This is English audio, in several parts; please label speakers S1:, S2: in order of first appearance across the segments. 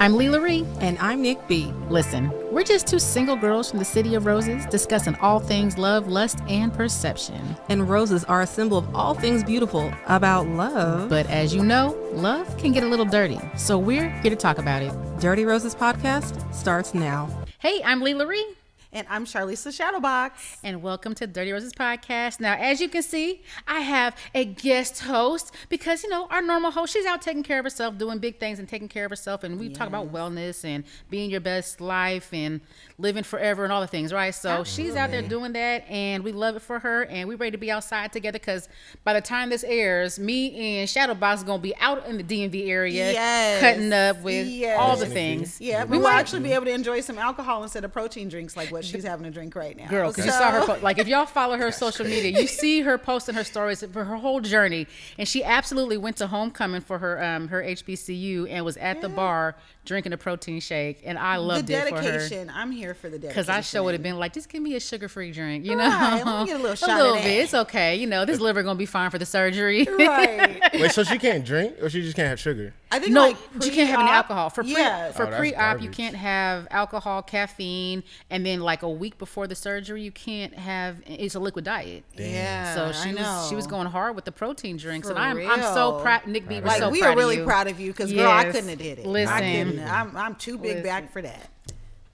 S1: I'm Leigh LaRie.
S2: And I'm Nik B.
S1: Listen, we're just two single girls from the City of Roses discussing all things love, lust, and perception.
S2: And roses are a symbol of all things beautiful about love.
S1: But as you know, love can get a little dirty. So we're here to talk about it.
S2: Dirty Roses Podcast starts now.
S1: Hey, I'm Leigh LaRie.
S3: And I'm Charlisa Chadowboxx.
S1: And welcome to Dirty Roses Podcast. Now, as you can see, I have a guest host because, our normal host, she's out taking care of herself, doing big things and taking care of herself. And we talk about wellness and being your best life and living forever and all the things, right? So she's out there doing that, and we love it for her. And we're ready to be outside together because by the time this airs, me and Chadowboxx are going to be out in the DMV area cutting up with all the things.
S3: Yeah, we will actually be able to enjoy some alcohol instead of protein drinks like what she's having a drink right now.
S1: Girl, because you saw her, like if y'all follow her social media, you see her posting her stories for her whole journey. And she absolutely went to homecoming for her her HBCU and was at the bar drinking a protein shake. And I loved it for her.
S3: The dedication, I'm here for the dedication.
S1: Because I sure would have been like, just give me a sugar-free drink,
S3: Right, let me get a little shot of that.
S1: A little bit, it's okay. This liver going to be fine for the surgery.
S3: Right.
S4: Wait, so she can't drink or she just can't have sugar?
S3: I think
S1: no, you can't have any alcohol. For
S4: that's
S1: pre-op,
S4: garbage.
S1: you can't have alcohol, caffeine, and then like a week before the surgery, you can't have. It's a liquid diet.
S3: Yeah,
S1: so she was going hard with the protein drinks,
S3: For
S1: and
S3: real.
S1: I'm so proud. Nik B was so proud
S3: we are really
S1: of you.
S3: proud of you because girl, I couldn't have did it.
S1: Listen,
S3: I couldn't. I'm too big back for that.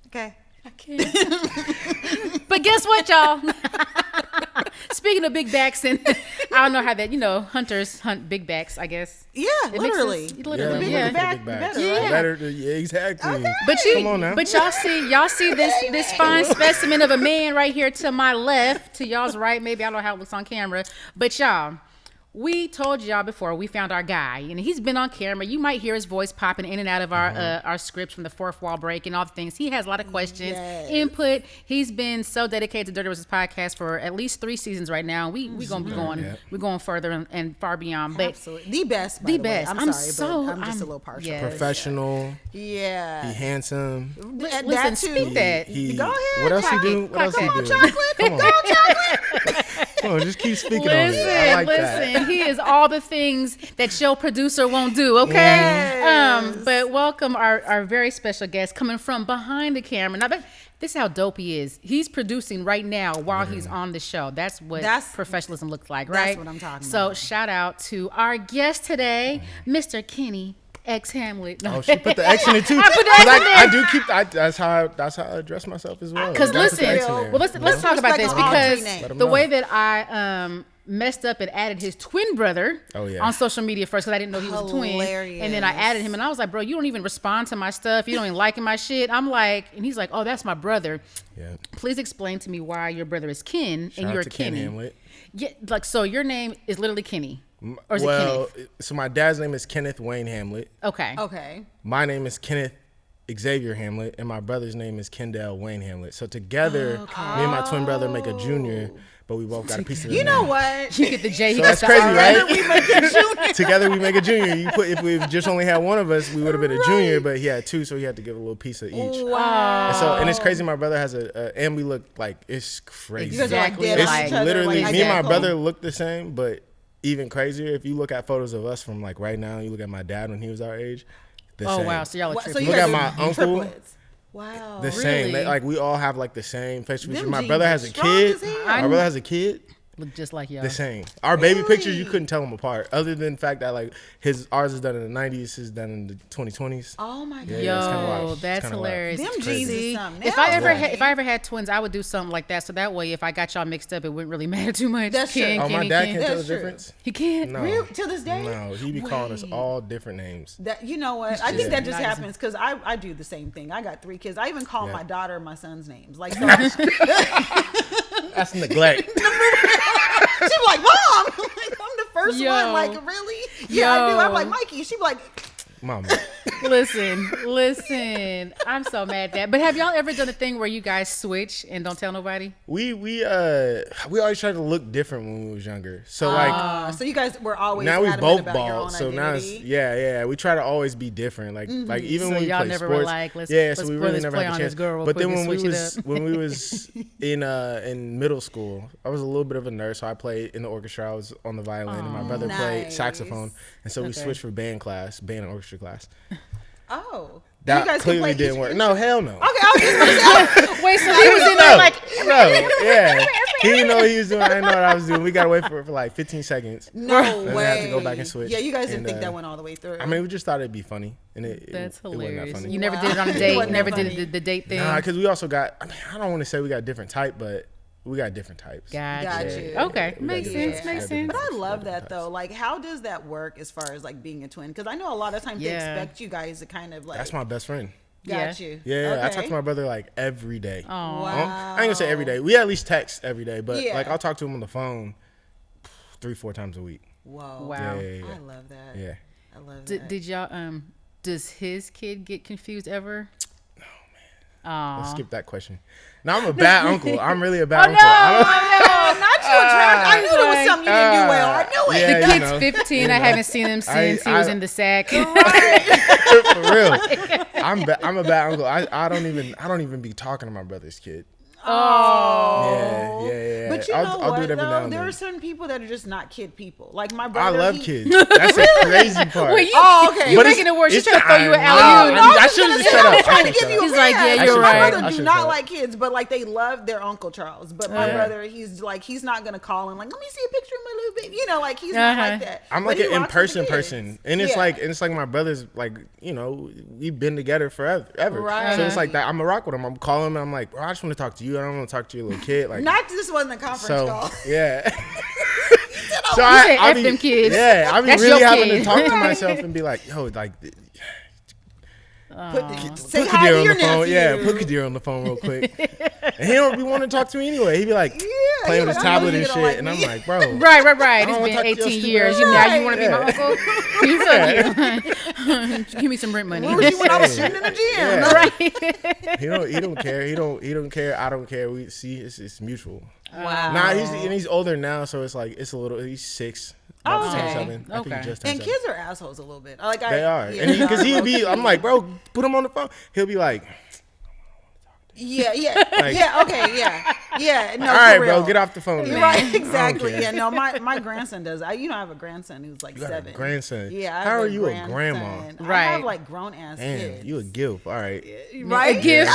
S3: Okay.
S1: I can't. But guess what, y'all? Speaking of big backs, and I don't know how that, hunters hunt big backs, I guess.
S3: Yeah, literally.
S1: Literally,
S3: the bigger the back, the better,
S1: Yeah.
S3: right?
S4: Yeah, exactly.
S3: Okay.
S4: Come on now.
S1: But y'all see this fine specimen of a man right here to my left, to y'all's right. Maybe I don't know how it looks on camera, but y'all. We told y'all before we found our guy, and he's been on camera. You might hear his voice popping in and out of our scripts from the fourth wall break and all the things. He has a lot of questions, input. He's been so dedicated to Dirty Roses Podcast for at least 3 seasons right now. We gonna be going, we're going further and far beyond. But
S3: absolutely, the best. By the
S1: best.
S3: Way. I'm sorry, but I'm just a little partial.
S1: Yes.
S4: Professional.
S3: Yeah.
S4: He handsome.
S1: Listen,
S3: that too.
S1: speak that.
S3: Go ahead.
S4: What else he do? What else he do? Come on, chocolate. Come on, just keep speaking on it. I like that.
S1: He is all the things that your producer won't do, okay?
S3: Yes.
S1: But welcome our very special guest coming from behind the camera. Now, this is how dope he is. He's producing right now while he's on the show. That's what professionalism looks like, right?
S3: That's what I'm talking
S1: so
S3: about.
S1: shout out to our guest today, Mr. Kenny X Hamlett. No.
S4: Oh, she put the X in it too.
S1: I put the X in there.
S4: I do keep. That's how I address myself as well.
S1: Because listen, let's talk about this because
S3: names.
S1: the way that I messed up and added his twin brother on social media first because I didn't know he was a twin, and then I added him and I was like, bro, you don't even respond to my stuff, you don't even like my shit. I'm like, and he's like, oh, that's my brother. Yeah. Please explain to me why your brother is Ken and you're Kenny.
S4: Hamlett.
S1: Yeah, like so your name is literally Kenny. Or is it Kenneth?
S4: So my dad's name is Kenneth Wayne Hamlett.
S1: Okay.
S4: My name is Kenneth Xavier Hamlett, and my brother's name is Kendale Wayne Hamlett. So together, me and my twin brother make a junior, but we both got a piece of the
S3: You know
S4: name.
S3: what?
S1: You get the J.
S4: So that's crazy, right?
S3: We make a junior.
S4: Together we make a junior. If we just only had one of us, we would have been a junior, but he had 2, so he had to give a little piece of each.
S1: Wow.
S4: And it's crazy. My brother has and we look like, it's crazy.
S1: Exactly.
S4: It's
S1: like,
S4: literally,
S3: like
S4: me and my brother look the same, but even crazier, if you look at photos of us from like right now, you look at my dad when he was our age, the same.
S1: Wow, so y'all are triplets.
S3: So you
S4: Look
S3: guys
S4: at my
S3: are
S4: uncle.
S3: triplets. Wow.
S4: The same.
S1: Really?
S4: Like we all have like the same facial features.
S3: Them
S4: My
S3: genes
S4: brother
S3: are
S4: has a
S3: strong
S4: kid.
S3: as hell.
S4: My brother has a kid.
S1: Look just like y'all.
S4: The same. Our baby pictures, you couldn't tell them apart. Other than the fact that like ours is done in the 90s, his is done in the 2020s.
S3: Oh my god.
S4: Yeah, it's kinda wild.
S1: That's
S4: It's kinda
S1: hilarious.
S3: Them jeans is something
S1: If I
S3: else.
S1: ever had twins, I would do something like that. So that way, if I got y'all mixed up, it wouldn't really matter too much.
S3: That's true.
S4: Oh, my dad can't tell the
S3: That's true.
S4: difference?
S1: He can't.
S4: No.
S3: Real to this day?
S4: No, he be calling us all different names.
S3: That you know what? I think that just
S1: nice.
S3: happens because I do the same thing. I got 3 kids. I even call my daughter my son's names. Like so
S4: That's neglect.
S3: she's like, Mom, like, I'm the first
S1: Yo.
S3: one. Like, really? Yeah, I do.
S1: Yo.
S3: I'm like, Mikey. She's like,
S4: Mama.
S1: Listen. I'm so mad at that. But have y'all ever done a thing where you guys switch and don't tell nobody?
S4: We always tried to look different when we was younger. So like
S3: so you guys were always
S4: now we
S3: adamant
S4: both
S3: about your own
S4: bald. So now it's
S3: identity?
S4: we try to always be different. Like even
S1: So
S4: when we
S1: y'all
S4: play
S1: never
S4: sports,
S1: were like, let's
S4: so we
S1: put
S4: really
S1: this
S4: never
S1: play
S4: had
S1: on
S4: the
S1: this
S4: chance.
S1: girl real
S4: But
S1: quick
S4: then
S1: and
S4: when we
S1: switch it
S4: was
S1: up.
S4: when we was in middle school, I was a little bit of a nerd, so I played in the orchestra. I was on the violin, and my brother played
S3: nice.
S4: saxophone, and so we
S1: Okay.
S4: switched for band and orchestra class.
S3: Oh.
S4: That
S3: guys can
S4: clearly
S3: play
S4: didn't
S3: each
S4: work. No, hell no.
S3: Okay, I was just gonna say.
S1: Wait, so he was in there like,
S4: No, yeah. He didn't know what he was doing. I didn't know what I was doing. We gotta wait for like 15 seconds.
S3: No
S4: Then
S3: way.
S4: I have to go back and switch.
S3: Yeah, you guys didn't
S4: And,
S3: think that went all the way through.
S4: I mean, we just thought it'd be funny, and
S1: that's
S4: it wasn't
S1: hilarious.
S4: that funny.
S1: You never
S3: Wow.
S1: did it on a
S3: It
S1: date.
S3: wasn't
S1: Never
S3: that
S1: did
S3: funny.
S1: the date thing.
S4: Nah, because we also got. I mean, I don't want to say we got different type, but we got different types.
S1: Gotcha.
S3: you.
S1: Okay,
S4: We got
S1: makes
S4: different
S1: sense.
S4: types.
S1: Makes
S4: We got
S1: sense.
S3: But I
S4: different
S3: love
S4: types.
S3: that though. Like, how does that work as far as like being a twin? Because I know a lot of times they
S1: Yeah.
S3: expect you guys to kind of like.
S4: That's my best friend.
S3: Got
S1: Yeah.
S3: you.
S4: Yeah, I talk
S3: Okay.
S4: to my brother like every day.
S1: Oh,
S3: Wow.
S4: I ain't gonna say every day. We at least text every day, but
S3: Yeah.
S4: like I'll talk to him on the phone 3-4 times a week.
S3: Whoa.
S1: wow.
S4: Yeah.
S3: I love that.
S4: Yeah.
S3: I love that.
S1: Did y'all does his kid get confused ever?
S4: Let's skip that question. Now I'm a bad uncle. I'm really a bad uncle.
S3: Oh, not you, Travis. I knew there was something you didn't do well. I knew it.
S4: Yeah,
S1: The
S4: you
S1: kid's
S4: know.
S1: 15. I haven't seen him since he was in the sack.
S4: For real. I'm a bad uncle. I don't even be talking to my brother's kid.
S3: Oh.
S4: Yeah.
S3: But you
S4: I'll
S3: know what,
S4: do it every now
S3: though?
S4: and
S3: There
S4: then.
S3: are certain people that are just not kid people. Like my
S4: I
S3: brother.
S4: love kids. That's the crazy part.
S1: Wait, you,
S3: Oh, okay.
S1: you
S4: But
S1: making
S4: it's-
S1: it worse. She's
S4: it's-
S1: trying to throw you an
S4: I
S1: alley-oop.
S4: know. I should have just shut
S3: I'm
S4: up.
S3: trying to give you a
S1: He's like, yeah,
S3: pass.
S1: you're
S3: My
S1: right.
S3: brother
S4: I
S3: do
S4: should
S3: not
S4: shut up.
S3: like kids, but like they love their Uncle Charles. But my brother, he's not gonna call and like, let me see a picture of my little baby. You know, like he's not like that.
S4: I'm
S3: But
S4: like
S3: he
S4: an
S3: rocks with the
S4: in-person
S3: kids.
S4: person, and it's like my brother's like, you know, we've been together forever.
S3: Right.
S4: So it's like that. I'm a rock with him. I'm calling him. I'm like, bro, I just want to talk to you. I don't want to talk to your little kid. Like,
S3: Not this wasn't a conference
S4: so
S3: call.
S4: yeah.
S3: Oh,
S4: So
S1: You said
S4: I
S1: F
S4: be,
S1: them kids.
S4: Yeah, I be
S1: That's
S4: really
S1: your
S4: having
S1: kid.
S4: to talk to myself and be like, yo, like,
S3: Say
S4: put
S3: hi
S4: Kadir
S3: to
S4: on
S3: your
S4: the phone.
S3: nephew.
S4: Yeah, put Kadir on the phone real quick. And he don't be wanting to talk to me anyway. He be like playing with his
S3: like, I know
S4: tablet
S3: you
S4: and
S3: don't
S4: shit,
S3: like
S4: and I'm
S3: me.
S4: like, bro.
S1: Right.
S4: don't
S1: It's
S4: wanna
S1: been
S4: talk to your
S1: 18
S4: stupid
S1: years.
S4: ass.
S1: You now you
S3: Right.
S1: want to be my uncle? You fuck you. Give me some rent money.
S3: Where was you when I was shooting in the gym?
S4: Yeah.
S1: Right.
S4: He don't care. He don't care. I don't care. We see it's mutual.
S3: Wow.
S4: Nah, he's older now, so it's like it's a little. He's 6.
S3: Oh,
S4: about to turn
S3: okay.
S4: 7. I think
S1: Okay.
S4: he just turned
S3: And
S4: 7.
S3: kids are assholes a little bit. Like
S4: They are,
S3: yeah,
S4: and because
S3: they
S4: he'll
S3: are.
S4: be. I'm like, bro, put him on the phone. He'll be like,
S3: Yeah.
S4: Like-
S3: Yeah. Okay. Yeah. No.
S4: all right,
S3: for real.
S4: bro, get off the phone.
S3: You're
S4: man.
S3: right,
S4: I don't
S3: exactly.
S4: care.
S3: Yeah, no, my grandson does. I have a grandson who's like
S4: You got
S3: 7.
S4: a grandson.
S3: Yeah. I
S4: How
S3: have
S4: are you a
S3: grandson.
S4: grandma?
S3: I
S1: Right.
S3: have like grown ass
S4: Damn,
S3: kids.
S4: you a gilf. All right.
S3: Right?
S1: A gift.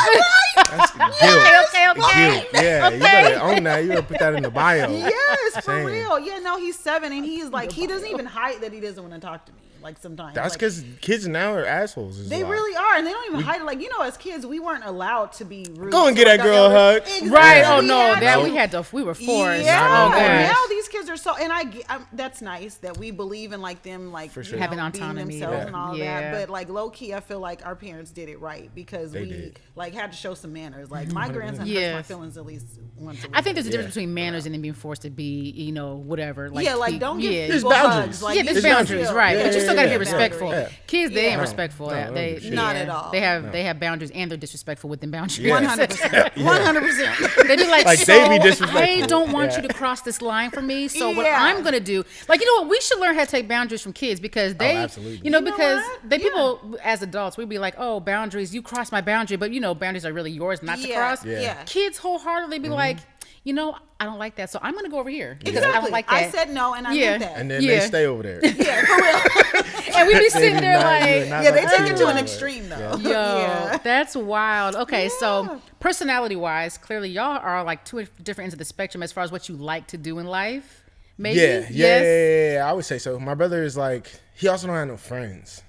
S4: That's a guilt.
S1: Okay.
S4: Guilt. Yeah, you better own that. You better put that in the bio.
S3: Yes, for
S4: Same.
S3: real. Yeah, no, he's 7 and he's like he doesn't even hide that he doesn't want to talk to me. Like sometimes.
S4: That's
S3: like,
S4: because kids now are assholes. is
S3: they
S4: a lot.
S3: really are, and they don't even hide it. Like as kids, we weren't allowed to be rude.
S4: Go and
S3: to,
S4: get
S3: like,
S4: that girl a
S3: our
S4: hug.
S3: elders.
S1: Right.
S3: Exactly.
S1: Oh no,
S3: had
S1: that
S3: to.
S1: we were forced.
S3: Yeah,
S1: Oh gosh.
S3: now these kids are so, and that's nice that we believe in like them, like
S4: For sure.
S3: you know,
S1: Having
S3: being
S1: autonomy.
S3: themselves
S4: Yeah.
S3: and all
S1: Yeah.
S3: that. But like low key, I feel like our parents did it right because
S4: They
S3: we
S4: did.
S3: like had to show some manners. Like my grandson hurts
S1: Yes.
S3: my feelings at least once a week.
S1: I think there's a difference between manners and then being forced to be, whatever. Like
S3: don't give
S1: yeah.
S3: people
S4: There's boundaries.
S3: hugs. Like,
S1: Yeah,
S3: you
S1: there's
S3: should
S1: boundaries,
S3: chill.
S1: right? But you still gotta be
S3: Yeah.
S1: respectful.
S4: Yeah.
S1: Kids, they ain't
S3: Yeah.
S1: respectful.
S4: No,
S1: They
S4: don't give a shit.
S3: Not at all.
S1: They have boundaries and they're disrespectful with them boundaries.
S4: Yeah.
S3: 100%. 100%.
S1: They be like,
S4: Like,
S1: so
S4: they be
S1: I
S4: disrespectful.
S1: don't want
S4: Yeah.
S1: you to cross this line for me. So what
S3: Yeah.
S1: I'm gonna do, like, you know what? We should learn how to take boundaries from kids because they,
S4: absolutely.
S1: you know,
S3: You know
S1: because
S3: what?
S1: they
S3: Yeah.
S1: people as adults, we'd be like, oh, boundaries, you cross my boundary, but boundaries are really yours not to cross.
S4: Yeah.
S1: Kids wholeheartedly be like, I don't like that, so I'm gonna go over here because I
S3: Exactly.
S1: don't like that.
S3: I said no, and I
S1: Yeah.
S3: meant that.
S4: And then
S1: Yeah.
S4: they stay over there.
S3: yeah, for real.
S1: and we be
S4: They
S1: sitting
S4: do
S1: there
S4: not-
S1: like,
S4: do not
S3: Yeah, they
S4: like
S3: take it to an
S4: that.
S3: extreme though.
S1: yo,
S3: Yeah.
S1: that's wild. Okay,
S3: Yeah.
S1: so personality wise, clearly y'all are like two different ends of the spectrum as far as what you like to do in life. Maybe.
S4: Yeah,
S1: Yes.
S4: I would say so. My brother is like, he also don't have no friends.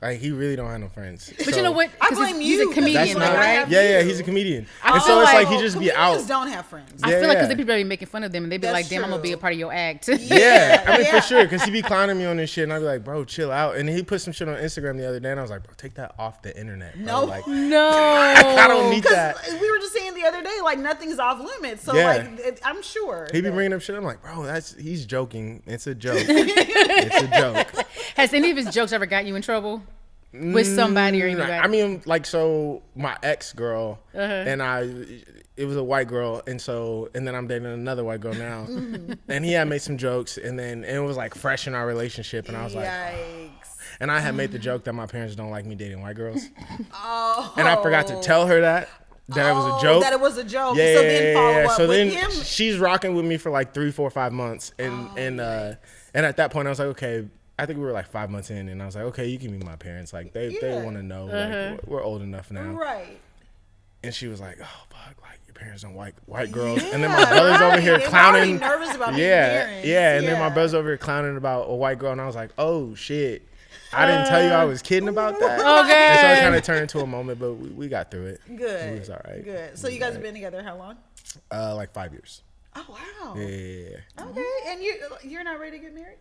S4: Like, he really don't have no friends.
S1: But you know what?
S3: I
S1: 'Cause
S3: blame
S1: he's
S3: you,
S1: a
S3: 'cause
S1: comedian,
S3: that's
S1: though,
S3: not- I
S1: right?
S3: have
S4: Yeah,
S3: you.
S4: he's a comedian.
S1: I
S4: And
S1: feel
S4: so it's
S1: like-
S4: like he just be
S3: Comedians
S4: out.
S3: don't have friends.
S1: I feel like because
S4: Yeah.
S1: the people are making fun of them and they be
S3: That's
S1: like, damn, I'm gonna be a
S3: true.
S1: part of your act.
S4: Yeah, I mean,
S3: Yeah.
S4: for sure, because he be clowning me on this shit, and I be like, bro, chill out. And he put some shit on Instagram the other day, and I was like, bro, take that off the internet. Bro.
S3: No.
S4: Like,
S1: No.
S4: I don't need that.
S3: Because we were just saying the other day, like nothing's off limits. So
S4: Yeah.
S3: like, I'm sure.
S4: He be
S3: that-
S4: bringing up shit. I'm like, bro, he's joking. It's a joke. It's a joke.
S1: Has any of his jokes ever got you in trouble with somebody or anybody?
S4: I mean, like, so my ex girl and it was a white girl, and then I'm dating another white girl now, and he had made some jokes, and it was like fresh in our relationship, and I was like,
S3: Yikes.
S4: and I had made the joke that my parents don't like me dating white girls,
S3: Oh.
S4: and I forgot to tell her that it was a joke.
S3: That it was a joke.
S4: Yeah,
S3: So then follow up
S4: so
S3: with
S4: then
S3: him.
S4: she's rocking with me for like 3, 4, 5 months, and at that point I was like, okay, I think we were like 5 months in, and I was like, okay, you can meet my parents. Like they want to know. Like we're old enough now.
S3: Right.
S4: And she was like, oh fuck, like your parents don't like white girls. And then my brother's over here clowning.
S3: Nervous about being
S4: And then my brother's over here clowning about a white girl, and I was like, oh shit. I didn't tell you I was kidding about that.
S1: Okay.
S4: And so it kind of turned into a moment, but we got through it.
S3: Good.
S4: It was all right.
S3: Good. So you guys have been together how long?
S4: Like 5 years.
S3: Oh wow.
S4: Yeah.
S3: Okay. And you're not ready to get married?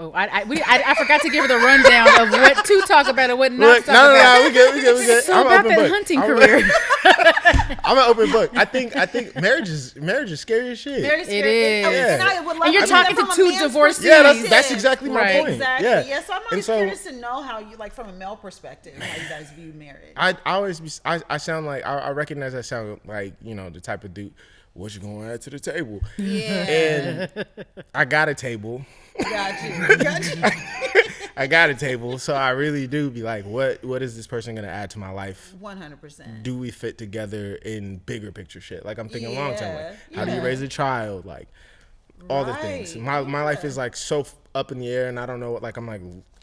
S1: Oh, I forgot to give her the rundown of what to talk about and what not to talk about.
S4: No, we good.
S1: So about that hunting career.
S4: I'm an open book. I think marriage is scary as shit.
S1: It is.
S3: And I would love
S1: And you're talking to two divorcees.
S4: Yeah, that's exactly my point.
S3: Exactly.
S4: Yeah.
S3: So I'm always curious to know how you, like, from a male perspective, how you guys view marriage.
S4: I sound like I recognize I sound like, you know, the type of dude. What you gonna add to the table?
S3: Yeah.
S4: And I got a table.
S3: Got you.
S4: I got a table, so I really do be like, what is this person gonna add to my life?
S3: 100%.
S4: Do we fit together in bigger picture shit? Like I'm thinking long term. Like, how do you raise a child? Like all the things. My life is like so up in the air, and I don't know what. Like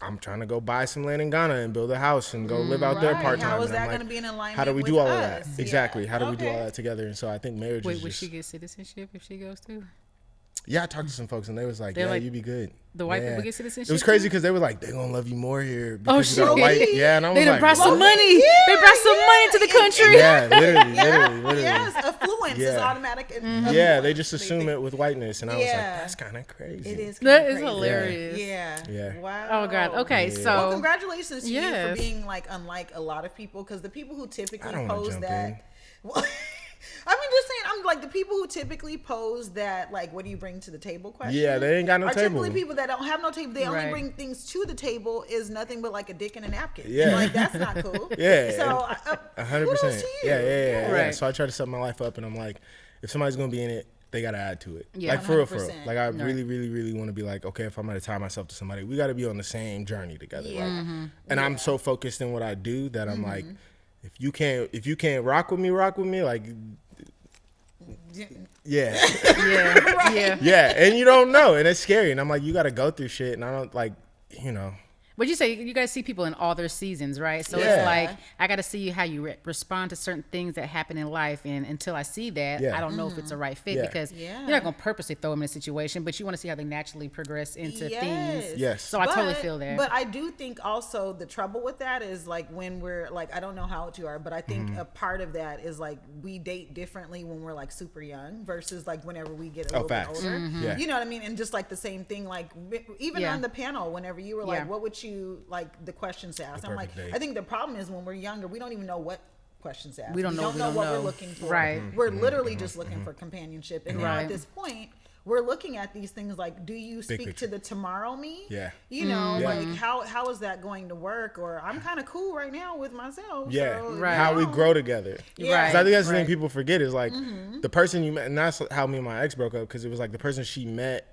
S4: I'm trying to go buy some land in Ghana and build a house and go live out there part time.
S3: How is that going to be in alignment?
S4: How do we
S3: with
S4: do all
S3: us?
S4: of that? Exactly. How do we do all that together? And so I think marriage.
S1: Wait, would she get citizenship if she goes too?
S4: Yeah, I talked to some folks and they was like, "Yeah, you'd be good."
S1: The white people get citizenship.
S4: It was crazy because they were like, "They're gonna love you more here." Because you got white. Yeah, and I was
S1: they
S4: like,
S1: brought some money. Yeah. They brought some money to the country.
S4: Yeah, literally.
S3: Yes, affluence is automatic.
S4: Yeah, they just assume it with whiteness, and I was like, "That's kind of crazy."
S3: It is.
S1: That is hilarious.
S3: Yeah. Wow.
S1: Oh God. Okay, so
S3: well, congratulations to you for being like unlike a lot of people, because the people who typically pose that. I mean, just saying, I'm like the people who typically pose that, like, what do you bring to the table question?
S4: Yeah, they ain't got no table.
S3: Typically people that don't have no table. They only bring things to the table is nothing but like a dick and a napkin.
S4: Yeah.
S3: Like, that's not cool.
S4: Yeah.
S3: So
S4: 100%.
S3: Yeah.
S4: Right. So I try to set my life up, and I'm like, if somebody's gonna be in it, they gotta add to it.
S1: Yeah,
S4: like for real.
S3: 100%.
S4: Like I really want to be like, okay, if I'm gonna tie myself to somebody, we gotta be on the same journey together.
S3: Yeah.
S4: Like, and I'm so focused in what I do that I'm like, if you can't rock with me, like. Yeah. And you don't know, and it's scary, and I'm like, you got to go through shit, and I don't like, you know.
S1: But you say you guys see people in all their seasons, right? So it's like, I got to see how you respond to certain things that happen in life. And until I see that, I don't know if it's a right fit because you're not going to purposely throw them in a situation, but you want to see how they naturally progress into things.
S4: Yes.
S1: So I totally feel that.
S3: But I do think also the trouble with that is like when we're like, I don't know how old you are, but I think a part of that is like we date differently when we're like super young versus like whenever we get a little bit older.
S4: Yeah.
S3: You know what I mean? And just like the same thing, like even on the panel, whenever you were like, what would you like the questions to ask? I'm like, I think the problem is when we're younger, we don't even know what questions to ask.
S1: We don't know
S3: what we're looking for.
S1: Right.
S3: We're literally just looking for companionship. And now at this point, we're looking at these things like, do you speak to the tomorrow me?
S4: Yeah.
S3: You know, like how is that going to work? Or I'm kind of cool right now with myself.
S4: Yeah.
S3: So,
S4: How we grow together.
S3: Yeah.
S4: Because I think that's the thing people forget is like the person you met, and that's how me and my ex broke up, because it was like the person she met.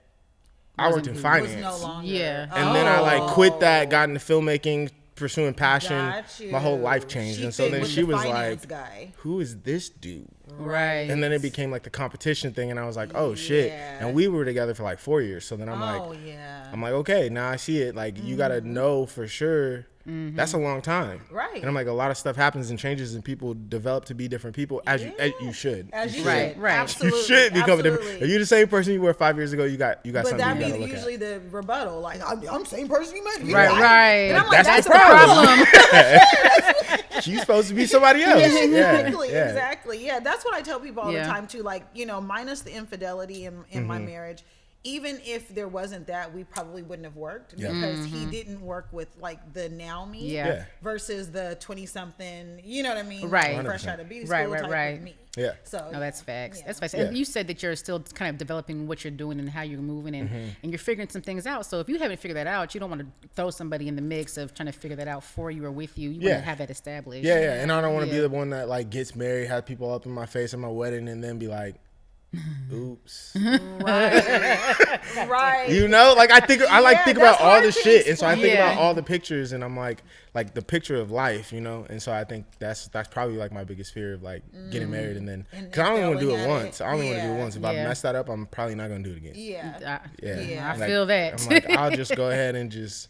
S4: I worked in finance.
S3: Was no longer.
S1: Yeah.
S4: And then I like quit that, got into filmmaking, pursuing passion.
S3: Got you.
S4: My whole life changed. And so then she was like,
S3: guy.
S4: who is this dude?
S1: Right.
S4: And then it became like the competition thing, and I was like, oh shit. And we were together for like 4 years. So then I'm like, okay, now I see it. Like you gotta know for sure. That's a long time.
S3: Right.
S4: And I'm like, a lot of stuff happens and changes, and people develop to be different people as you should.
S3: As you
S1: Right,
S3: should.
S1: right.
S3: Absolutely.
S4: You should become
S3: Absolutely.
S4: different. If you're the same person you were 5 years ago, you got
S3: But
S4: something
S3: that
S4: you gotta
S3: be
S4: look
S3: usually
S4: at.
S3: the rebuttal. Like, I'm the same person you met.
S1: Right.
S3: And I'm
S4: That's
S3: like,
S4: the problem. She's supposed to be somebody else.
S3: Exactly. Yeah, that's what I tell people all the time too. Like, you know, minus the infidelity in my marriage, even if there wasn't that, we probably wouldn't have worked because he didn't work with like the now me versus the 20-something, you know what I mean?
S1: Right.
S3: Like, fresh out of beauty school type of me.
S4: Yeah.
S3: So
S1: no, that's facts.
S3: Yeah.
S1: That's facts.
S4: Yeah.
S1: And you said that you're still kind of developing what you're doing and how you're moving and you're figuring some things out. So if you haven't figured that out, you don't want to throw somebody in the mix of trying to figure that out for you or with you. You want to have that established.
S4: Yeah. And I don't want to be the one that like gets married, have people up in my face at my wedding, and then be like, oops.
S3: Right.
S4: You know, like I think about all the shit, and so I think
S1: Yeah.
S4: about all the pictures, and I'm like the picture of life, you know, and so I think that's probably like my biggest fear of like getting married, and then because I only want to do it once. I only want to do it once. If I mess that up, I'm probably not gonna do it again.
S3: Yeah.
S1: I
S4: Like,
S1: feel that.
S4: I'm like, I'll just go ahead and just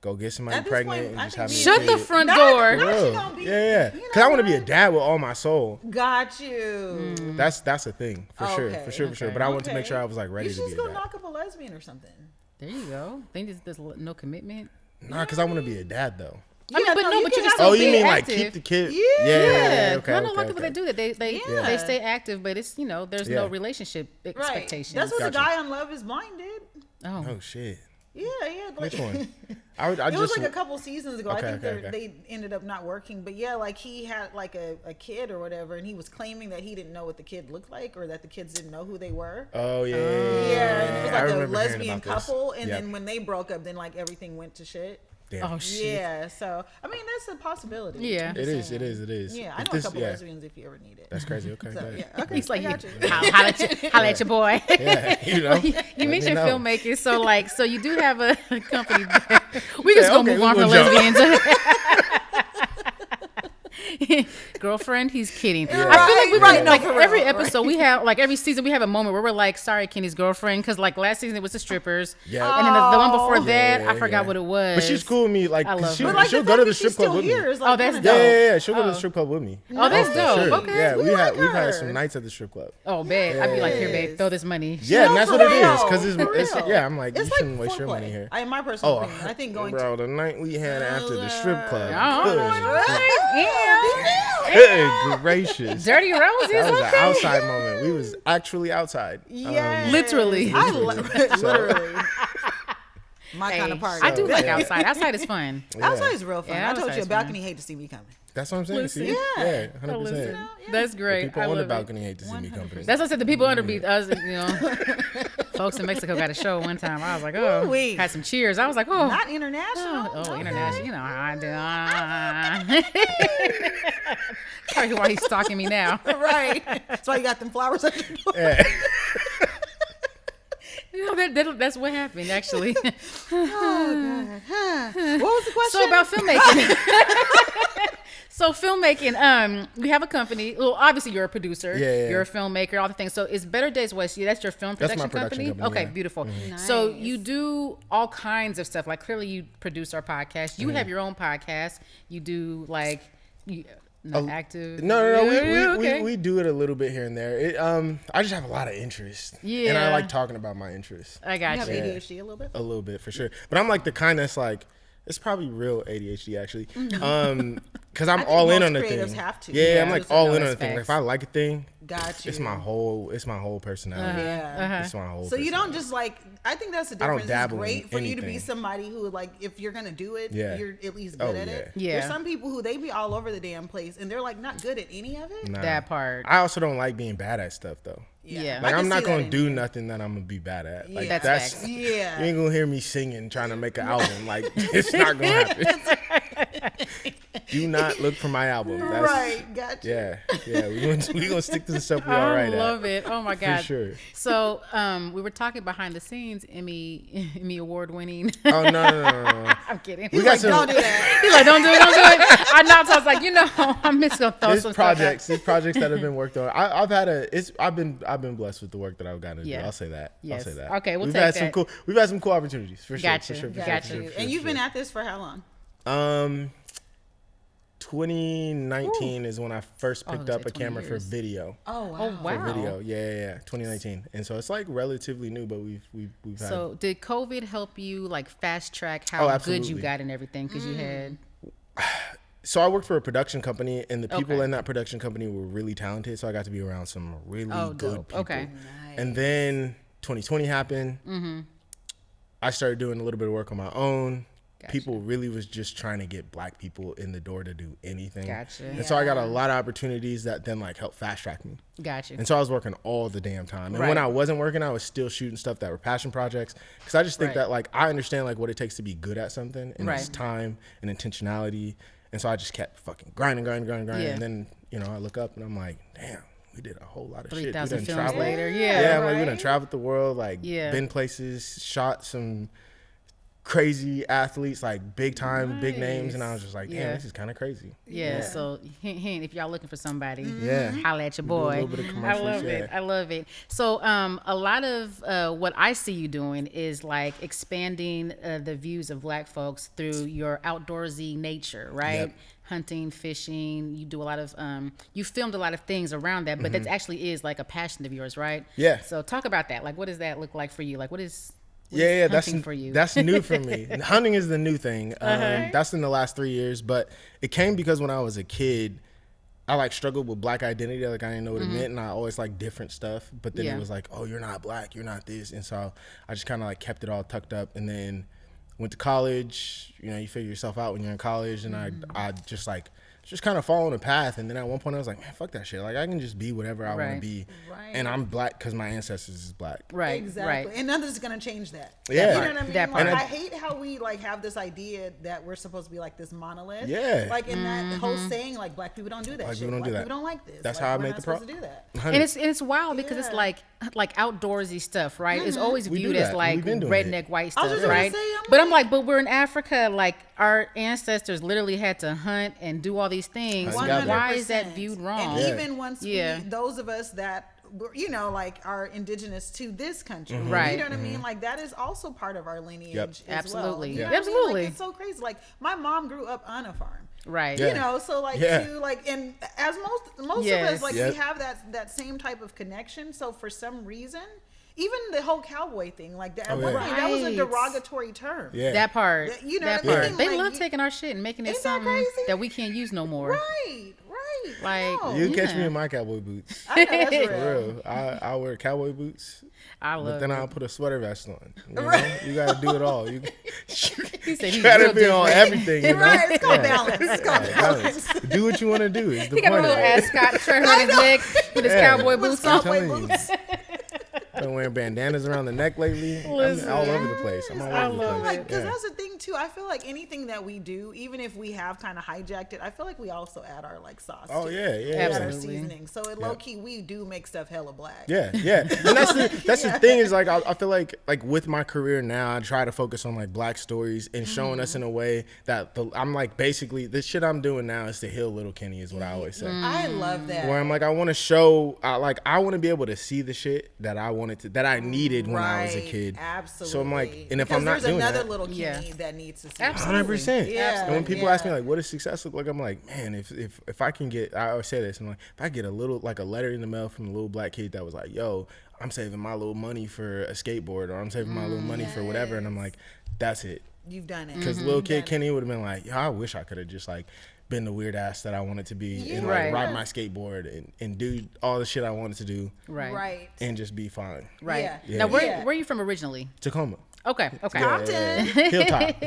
S4: go get somebody pregnant and just have me a
S1: Shut the
S4: kid.
S1: front door.
S4: Yeah. Because I want to be a dad with all my soul.
S3: Got you.
S4: That's a thing for sure. But I wanted to make sure I was like ready
S3: You
S4: to
S3: should
S4: be a
S3: just go
S4: dad.
S3: knock up a lesbian or something.
S1: There you go. Think there's no commitment.
S4: Nah, because I want to be a dad though.
S1: I mean, but you can
S3: have-
S1: still
S4: Oh, you
S1: be
S4: mean
S1: active.
S4: like keep the kid?
S1: Yeah,
S4: Okay.
S1: I know a lot of people that do that. They
S3: Yeah.
S1: stay active, but it's there's no relationship expectations.
S3: That's what the
S4: Gotcha.
S3: guy on Love Is Blind did.
S4: Oh shit.
S3: Yeah. Like,
S4: Which one?
S3: I
S4: it
S3: was like a couple seasons ago.
S4: Okay,
S3: I think
S4: okay.
S3: they ended up not working. But yeah, like he had like a kid or whatever, and he was claiming that he didn't know what the kid looked like, or that the kids didn't know who they were.
S4: Oh yeah.
S3: Yeah, and it was
S4: I
S3: like a
S4: remember hearing
S3: lesbian
S4: about this.
S3: couple, and
S4: Yep.
S3: then when they broke up, then like everything went to shit.
S4: Damn.
S1: Oh shit.
S3: Yeah, so I mean that's a possibility.
S1: Yeah.
S3: I'm
S4: It
S3: just
S4: is.
S3: saying. Yeah, I know a couple lesbians if you ever need it.
S4: That's crazy. Okay.
S3: So,
S4: good.
S3: yeah, okay.
S1: He's like,
S3: I got you.
S1: holla at your boy.
S4: Yeah, you know.
S1: You mentioned
S4: know.
S1: filmmaking, so you do have a company. We just gonna
S4: okay,
S1: move
S4: we
S1: on from
S4: gonna
S1: lesbians. Girlfriend, he's kidding.
S3: Yeah.
S1: I feel like we
S3: Right, no,
S1: like
S3: for real,
S1: every episode we have, like every season we have a moment where we're like, sorry, Kenny's girlfriend, because like last season it was the strippers,
S4: Yeah.
S1: and then the one before that
S4: Yeah,
S1: I forgot
S4: yeah.
S1: what it was.
S4: But she's cool with me. Like,
S1: I love
S4: 'cause
S1: her.
S3: But like
S4: she'll
S3: the
S4: go
S3: fact
S4: to the
S3: that she's
S4: strip club
S3: still
S4: with me.
S3: here is like
S1: that's
S3: kinda
S1: dope.
S4: Yeah. She'll go to the strip club with me.
S1: Oh, that's
S4: For
S1: dope.
S4: sure.
S1: Okay.
S4: Yeah,
S3: We
S4: we've
S3: like
S4: had
S3: her.
S4: some nights at the strip club.
S1: Oh, bad. I'd be like, here, babe,
S3: Yes.
S1: throw this money.
S4: Yeah,
S3: No,
S4: and that's
S3: for
S4: what it
S3: real,
S4: is. Because
S3: for
S4: it's
S3: real.
S4: yeah. I'm like,
S3: It's
S4: you
S3: like
S4: shouldn't waste your
S3: foreplay.
S4: money here.
S3: In my personal opinion, I think going
S4: bro, the night we had after the strip club.
S1: Yeah.
S4: Good gracious.
S1: Dirty Roses.
S4: That was an
S1: Okay.
S4: outside moment. We was actually outside.
S3: Yes.
S1: Literally.
S3: I literally. My kind of party.
S1: I do like outside. Outside is fun.
S3: Outside is real fun.
S1: Yeah,
S3: I told you
S1: outside's
S3: a balcony hate to see me coming.
S4: That's what I'm saying. See?
S1: Listen.
S4: Yeah, 100%.
S1: That's great.
S4: People
S1: I
S4: on the
S1: love it.
S4: balcony hate to see me company.
S1: That's what I said. The people under me, us, folks in Mexico got a show one time. I was like, oh,
S3: Ooh-wee.
S1: had some cheers. I was like, oh,
S3: Not international.
S1: oh, international. You know how I do. Probably why he's stalking me now.
S3: Right. That's why you got them flowers at your door.
S4: Yeah.
S1: You know, that's what happened, actually.
S3: Oh, God. What was the question?
S1: So about filmmaking. So filmmaking, we have a company. Well, obviously you're a producer.
S4: Yeah.
S1: You're a filmmaker, all the things. So it's Better Days West. That's your film
S4: That's
S1: production
S4: my production company,
S1: Okay,
S4: yeah.
S1: beautiful.
S3: Nice.
S1: So you do all kinds of stuff. Like clearly you produce our podcast. You have your own podcast. You do like not active.
S4: No.
S1: Okay.
S4: We do it a little bit here and there. I just have a lot of interest.
S1: Yeah.
S4: And I like talking about my interests.
S1: I
S3: You
S1: got
S3: have
S1: you.
S3: ADHD a little bit?
S4: A little bit for sure. But I'm like the kind that's like, it's probably real ADHD actually. Because I'm
S3: think
S4: all in
S3: most
S4: on the
S3: creatives
S4: thing.
S3: have to.
S4: Yeah,
S1: Yeah,
S4: I'm like
S1: those
S4: all
S1: are
S4: in on
S1: those
S4: the thing. Like if
S1: facts.
S4: I like a thing,
S3: Got you.
S4: it's my whole personality.
S3: Yeah.
S4: It's my whole
S3: So you don't
S4: personality.
S3: just like, I think that's the
S4: I don't
S3: difference. It's
S4: dabble in
S3: great for you to be
S4: anything.
S3: somebody who like, if you're going to do it,
S4: Yeah.
S3: you're at least
S4: Oh,
S3: good at
S4: yeah.
S3: it.
S1: Yeah.
S3: There's some people who they be all over the damn place and they're like not good at any of it.
S4: Nah.
S1: That part.
S4: I also don't like being bad at stuff though.
S1: Yeah.
S4: Like
S3: I
S4: I'm
S3: can
S4: not
S3: see
S4: gonna
S3: that
S4: do
S3: in you.
S4: nothing that I'm gonna be bad at. Like
S3: Yeah.
S1: That's
S4: that's
S1: facts.
S3: Yeah.
S4: you ain't gonna hear me singing trying to make an album. Like it's not gonna happen. Do not look for my album. That's,
S3: Right. Got you.
S4: Yeah. We gonna stick to the stuff we all
S1: I
S4: right at.
S1: love it. Oh my God.
S4: sure.
S1: So we were talking behind the scenes, Emmy award-winning.
S4: Oh no.
S1: I'm kidding.
S4: We got
S3: Like,
S4: some.
S3: don't do that.
S1: He's like, don't do it. I know. So I was like, I'm just gonna throw some
S4: There's projects that have been worked on. I've been blessed with the work that I've gotten to do.
S1: Yeah.
S4: I'll say that.
S1: Yes.
S4: I'll say that.
S1: Okay, we'll
S4: we've
S1: take
S4: had
S1: that.
S4: We've had some cool opportunities for sure.
S1: Gotcha.
S4: For sure.
S1: Gotcha.
S3: And you've been at this for how long?
S4: 2019 is when I first picked
S1: I
S4: up
S1: was
S4: a
S1: like 20
S4: camera for
S1: years.
S4: video.
S3: Oh, wow.
S1: Oh wow.
S4: For video, yeah, 2019, and so it's like relatively new, but we've had.
S1: So did COVID help you like fast track
S4: Oh,
S1: how good
S4: absolutely.
S1: you got and everything? Because you had
S4: So I worked for a production company, and the people
S1: Okay.
S4: in that production company were really talented. So I got to be around some really good
S1: dope.
S4: people.
S1: Okay.
S4: And then 2020 happened. Mm-hmm. I started doing a little bit of work on my own.
S1: Gotcha.
S4: People really was just trying to get black people in the door to do anything.
S1: Gotcha.
S4: And so I got a lot of opportunities that then like helped fast track me.
S1: Gotcha.
S4: And so I was working all the damn time. And
S1: Right.
S4: when I wasn't working, I was still shooting stuff that were passion projects. Because I just think
S1: Right.
S4: that like I understand like what it takes to be good at something, and it's
S1: Right.
S4: time and intentionality. And so I just kept fucking grinding.
S1: Yeah.
S4: And then I look up and I'm like, damn, we did a whole lot of
S1: 3,000
S4: shit.
S1: films later.
S4: Yeah,
S3: right?
S4: like we done traveled the world, like been places, shot some crazy athletes, like big time, big names, and I was just like, damn, this is kind of crazy.
S1: Yeah. So hint, if y'all looking for somebody, holla at your
S4: Do a
S1: boy.
S4: little bit of
S1: I love
S4: commercials,
S1: it. I love it. So a lot of what I see you doing is like expanding the views of Black folks through your outdoorsy nature, right?
S4: Yep.
S1: Hunting, fishing. You do a lot of you filmed a lot of things around that, but that actually is like a passion of yours, right?
S4: Yeah.
S1: So talk about that. Like, what does that look like for you? Like, what is
S4: That's
S1: for you?
S4: That's new for me. Hunting is the new thing. That's in the last 3 years, but it came because when I was a kid, I like struggled with Black identity. Like I didn't know what it meant, and I always like different stuff. But then it was like, oh, you're not Black, you're not this, and so I just kind of like kept it all tucked up. And then went to college. You know, you figure yourself out when you're in college, and I just like. Just kind of following a path, and then at one point I was like, man, fuck that shit. Like I can just be whatever I want to be, and I'm Black because my ancestors is Black.
S1: Right,
S3: exactly, and nothing's gonna change that.
S4: Yeah,
S3: you know what I mean.
S1: That
S3: Like,
S1: part.
S3: I hate how we like have this idea that we're supposed to be like this monolith.
S4: Yeah,
S3: like in that whole saying, like Black people don't do that.
S4: Black
S3: shit.
S4: people don't do
S3: Black
S4: that.
S3: people don't like this.
S4: That's
S3: like,
S4: how I
S3: we're
S4: made
S3: not
S4: the
S3: supposed to do that.
S1: And it's wild because it's like outdoorsy stuff, right? It's always
S4: We do
S1: viewed as
S4: that.
S1: like
S4: We've been doing
S1: redneck
S4: it.
S1: white
S3: I was
S1: stuff,
S3: just gonna
S1: right?
S3: say,
S1: But we're in Africa. Like our ancestors literally had to hunt and do all these things.
S3: 100%.
S1: Why is that viewed wrong?
S3: And even once those of us that you know, like are indigenous to this country,
S1: Right.
S3: You know what I mean? Like that is also part of our lineage. As
S1: Absolutely.
S3: Well. You know
S1: Yep.
S3: what I mean?
S1: Absolutely.
S3: Like, it's so crazy. Like my mom grew up on a farm.
S1: Right.
S3: You know, so like to like, and as most of us, like we have that same type of connection. So for some reason, even the whole cowboy thing, like that, that was a derogatory term.
S4: Yeah.
S1: That part.
S3: You know
S1: that
S3: what I
S1: part.
S3: mean?
S1: They
S3: Like,
S1: love taking our shit and making it
S3: Ain't that
S1: something
S3: crazy?
S1: that we can't use no more.
S3: Right.
S1: Like,
S3: No.
S4: You catch me in my cowboy boots.
S3: I know that's real.
S4: For real. I wear cowboy boots.
S1: I love
S4: But then
S1: it.
S4: I'll put a sweater vest on. You know? You gotta do it all. You
S1: He said he's
S4: gotta
S1: real
S4: be on
S1: different.
S4: everything, you know?
S3: Right, it's called balance. It's called
S4: Balance. Do what you want to do. Is the
S1: He got a
S4: point
S1: little
S4: of it.
S1: ascot shirt on his neck with his cowboy boots
S4: I'm
S1: on.
S4: telling you. Been wearing bandanas around the neck lately. I'm all over the place. I'm all over the place.
S3: Because that's the thing too. I feel like anything that we do, even if we have kind of hijacked it, I feel like we also add our like sauce.
S4: Oh
S3: to
S4: yeah,
S3: it.
S4: yeah.
S3: We add our
S1: Absolutely.
S3: seasoning. So low key, we do make stuff hella Black.
S4: Yeah, yeah, and that's the thing is like I feel like with my career now I try to focus on like Black stories and showing us in a way that I'm like basically the shit I'm doing now is to heal little Kenny is what I always say.
S3: I love that.
S4: Where I'm like I want to show I want to be able to see the shit that I needed when I was a kid.
S3: Absolutely.
S4: So I'm like, and if
S3: because
S4: I'm not doing
S3: there's another
S4: that,
S3: little Kenny that needs to see.
S1: Absolutely.
S4: 100%.
S3: Yeah.
S4: And when people ask me like, what does success look like? I'm like, man, if I can get, I always say this, I'm like, if I get a little, like a letter in the mail from a little Black kid that was like, yo, I'm saving my little money for a skateboard, or I'm saving my little money for whatever, and I'm like, that's it.
S3: You've done it.
S4: Because little kid Kenny would have been like, yo, I wish I could have just like been the weird ass that I wanted to be and like ride my skateboard and do all the shit I wanted to do.
S3: Right.
S4: And just be fine.
S1: Right.
S3: Yeah.
S1: Now, where are you from originally?
S4: Tacoma.
S1: Okay.
S3: Compton.
S4: Hilltop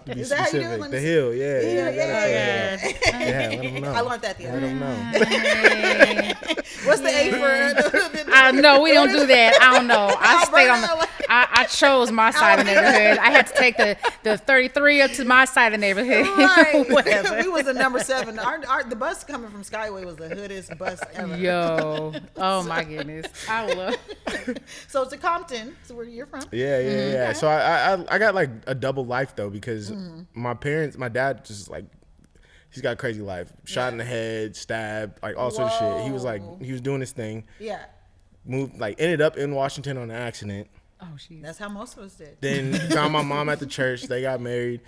S4: to be
S3: Is that how you do it?
S4: specific.
S3: Let
S4: The
S3: me
S4: hill,
S3: Yeah.
S4: let them know.
S3: I learned that the other
S4: Let
S3: day.
S4: them know.
S3: What's the A for?
S1: No, we don't do that. I don't know. I stayed on the. I chose my side of the neighborhood. I had to take the 33 up to my side of the neighborhood.
S3: Right.
S1: Whatever.
S3: We was the number 7. The bus coming from Skyway was the hoodest bus ever.
S1: Yo. Oh my goodness. I love.
S3: So to Compton. So where you're from?
S4: Yeah. So I got like a double life though because my dad just like he's got a crazy life. Shot in the head, stabbed, like all sorts of shit. He was like he was doing his thing.
S3: Yeah.
S4: Ended up in Washington on an accident.
S1: Oh, jeez.
S3: That's how most of us did.
S4: Then found my mom at the church. They got married.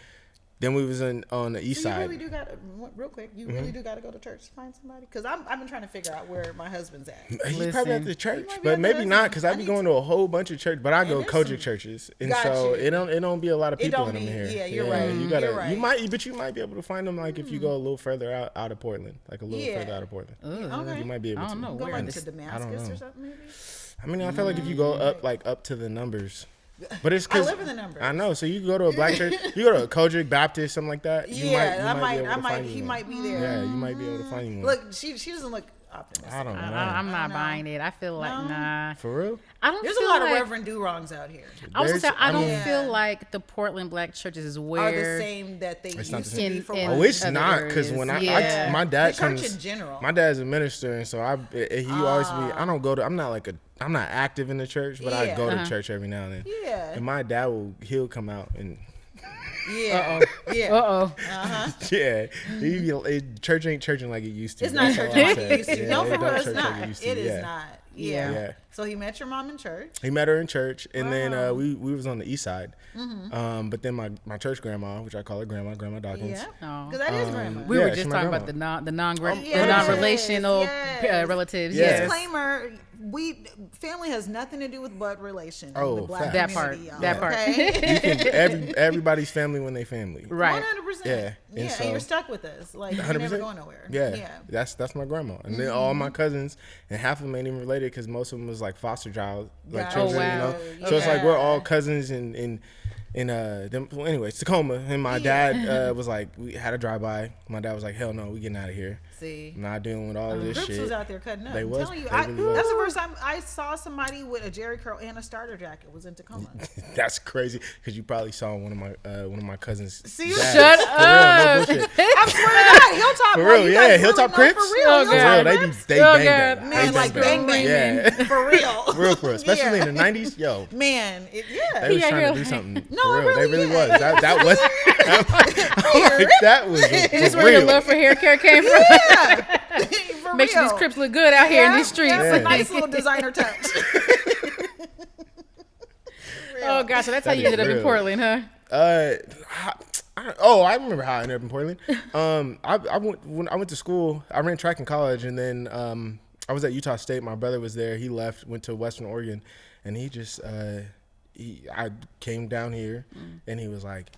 S4: Then we was on the east
S3: So you
S4: side.
S3: really do got real quick. You really do got to go to church to find somebody because I've been trying to figure out where my husband's at.
S4: He's probably at the church,
S3: might be
S4: but
S3: at
S4: maybe
S3: the-
S4: not because I
S3: I
S4: be
S3: need
S4: going to a whole bunch of church. But I go
S3: there's
S4: Kojic
S3: some-
S4: churches, and
S3: Got
S4: so
S3: you.
S4: it don't be a lot of
S3: It
S4: people
S3: don't
S4: in them
S3: be-
S4: here.
S3: yeah, you're right.
S4: You gotta
S3: You're right.
S4: you might be able to find them like if you go a little further out of Portland, like a little further out of Portland.
S3: Okay.
S4: You might be able to.
S1: I don't know.
S3: Go
S1: Where
S3: like
S1: is
S3: to
S1: this?
S3: Damascus
S4: know.
S3: or something maybe.
S4: I mean, I feel like if you go up to the numbers, But it's
S3: I live in the numbers.
S4: I know. So you go to a black church, you go to a Kojic Baptist, something like that.
S3: He might be there.
S4: Yeah, you might be able to find you one.
S3: Look, she doesn't look optimistic.
S4: I don't know.
S1: I'm not buying it. I feel like nah.
S4: For real?
S1: I don't.
S3: There's
S1: feel
S3: a lot
S1: like,
S3: of Reverend Do-Wrongs out here.
S1: I was gonna say I don't
S3: mean,
S1: feel like the Portland black churches is where
S3: Are the same that they used to be for
S1: in-
S3: white
S4: Oh, it's
S1: other
S4: not because when
S1: areas.
S4: my dad
S3: The church
S4: comes.
S3: in general.
S4: My dad's a minister, and so he always be. I don't go to. I'm not active in the church, but I go to church every now and then.
S3: Yeah.
S4: And my dad he'll come out and.
S3: Yeah. Yeah.
S4: Yeah, church ain't churching like it used to.
S3: It's not
S4: That's
S3: church
S4: all I'm
S3: like
S4: saying.
S3: it used to.
S4: Yeah,
S3: No, for
S4: it
S3: real,
S4: don't
S3: it's
S4: church like
S3: not.
S4: used to.
S3: It is
S4: Yeah.
S3: not.
S1: Yeah.
S4: Yeah.
S3: So he met your mom in church?
S4: He met her in church, and then we was on the east side. But then my church grandma, which I call her Grandma Dawkins.
S3: Yeah. Because that is grandma.
S1: We
S4: Yeah,
S1: were
S4: she's
S1: just
S4: my
S1: talking about
S4: grandma.
S1: the
S3: Yes,
S1: non-relational
S3: yes.
S1: relatives.
S4: Yes.
S1: Yes.
S3: Disclaimer: family has nothing to do with blood relation.
S4: Oh,
S3: in the black
S4: facts.
S1: That part.
S3: Okay?
S4: You can everybody's family when they family.
S1: Right.
S3: 100%.
S4: Yeah.
S3: Yeah,
S4: And
S3: and you're stuck with us. Like you're
S4: 100%.
S3: never going nowhere.
S4: Yeah, that's my grandma, and then all my cousins, and half of them ain't even related because most of them was like foster child, like
S3: Gotcha.
S4: children,
S1: Oh, wow.
S4: you know. So it's like
S3: Okay.
S4: we're all cousins in well, anyway, Tacoma, and my dad was like, we had a drive-by. My dad was like, hell no, we getting out of here.
S3: See,
S4: I'm not dealing with all of this
S3: Crips
S4: shit.
S3: was out there cutting up.
S4: They
S3: I'm
S4: was.
S3: telling you,
S4: They really was.
S3: that's the first time I saw somebody with a Jerry curl and a starter jacket was in Tacoma.
S4: That's crazy because you probably saw one of my cousins.
S3: See,
S4: dads.
S1: Shut
S4: For
S1: up.
S4: real, no bullshit.
S3: I swear to God, Hilltop.
S4: For
S3: bro,
S4: real,
S3: you
S4: yeah,
S3: guys
S4: Hilltop
S3: really know
S4: Crips.
S3: for real.
S1: Oh,
S4: For
S3: Hilltop
S4: real, they
S3: Crips.
S4: they
S1: Oh,
S4: bang
S1: God.
S4: bang.
S3: Man,
S4: They
S3: like bang bang,
S4: Yeah.
S3: for real.
S4: For real, especially
S3: Yeah.
S4: in the 90s, yo.
S3: Man,
S4: They was
S1: Yeah,
S4: trying to
S1: yeah.
S4: do something.
S3: No,
S4: for
S3: it
S4: real.
S3: really
S4: They really
S3: is.
S4: was. That was. I'm like, that was
S1: This
S4: for
S1: where your
S4: real.
S1: love for hair care came from.
S3: Yeah, for
S1: Make sure
S3: real.
S1: these Crips look good out here in these streets.
S3: Yeah, it's a nice little designer touch.
S1: Oh gosh, so that's how
S4: That
S1: you
S4: is
S1: ended up in
S4: real.
S1: Portland, huh?
S4: I remember how I ended up in Portland. I went to school. I ran track in college, and then I was at Utah State. My brother was there. He left, went to Western Oregon, and he just I came down here, and he was like,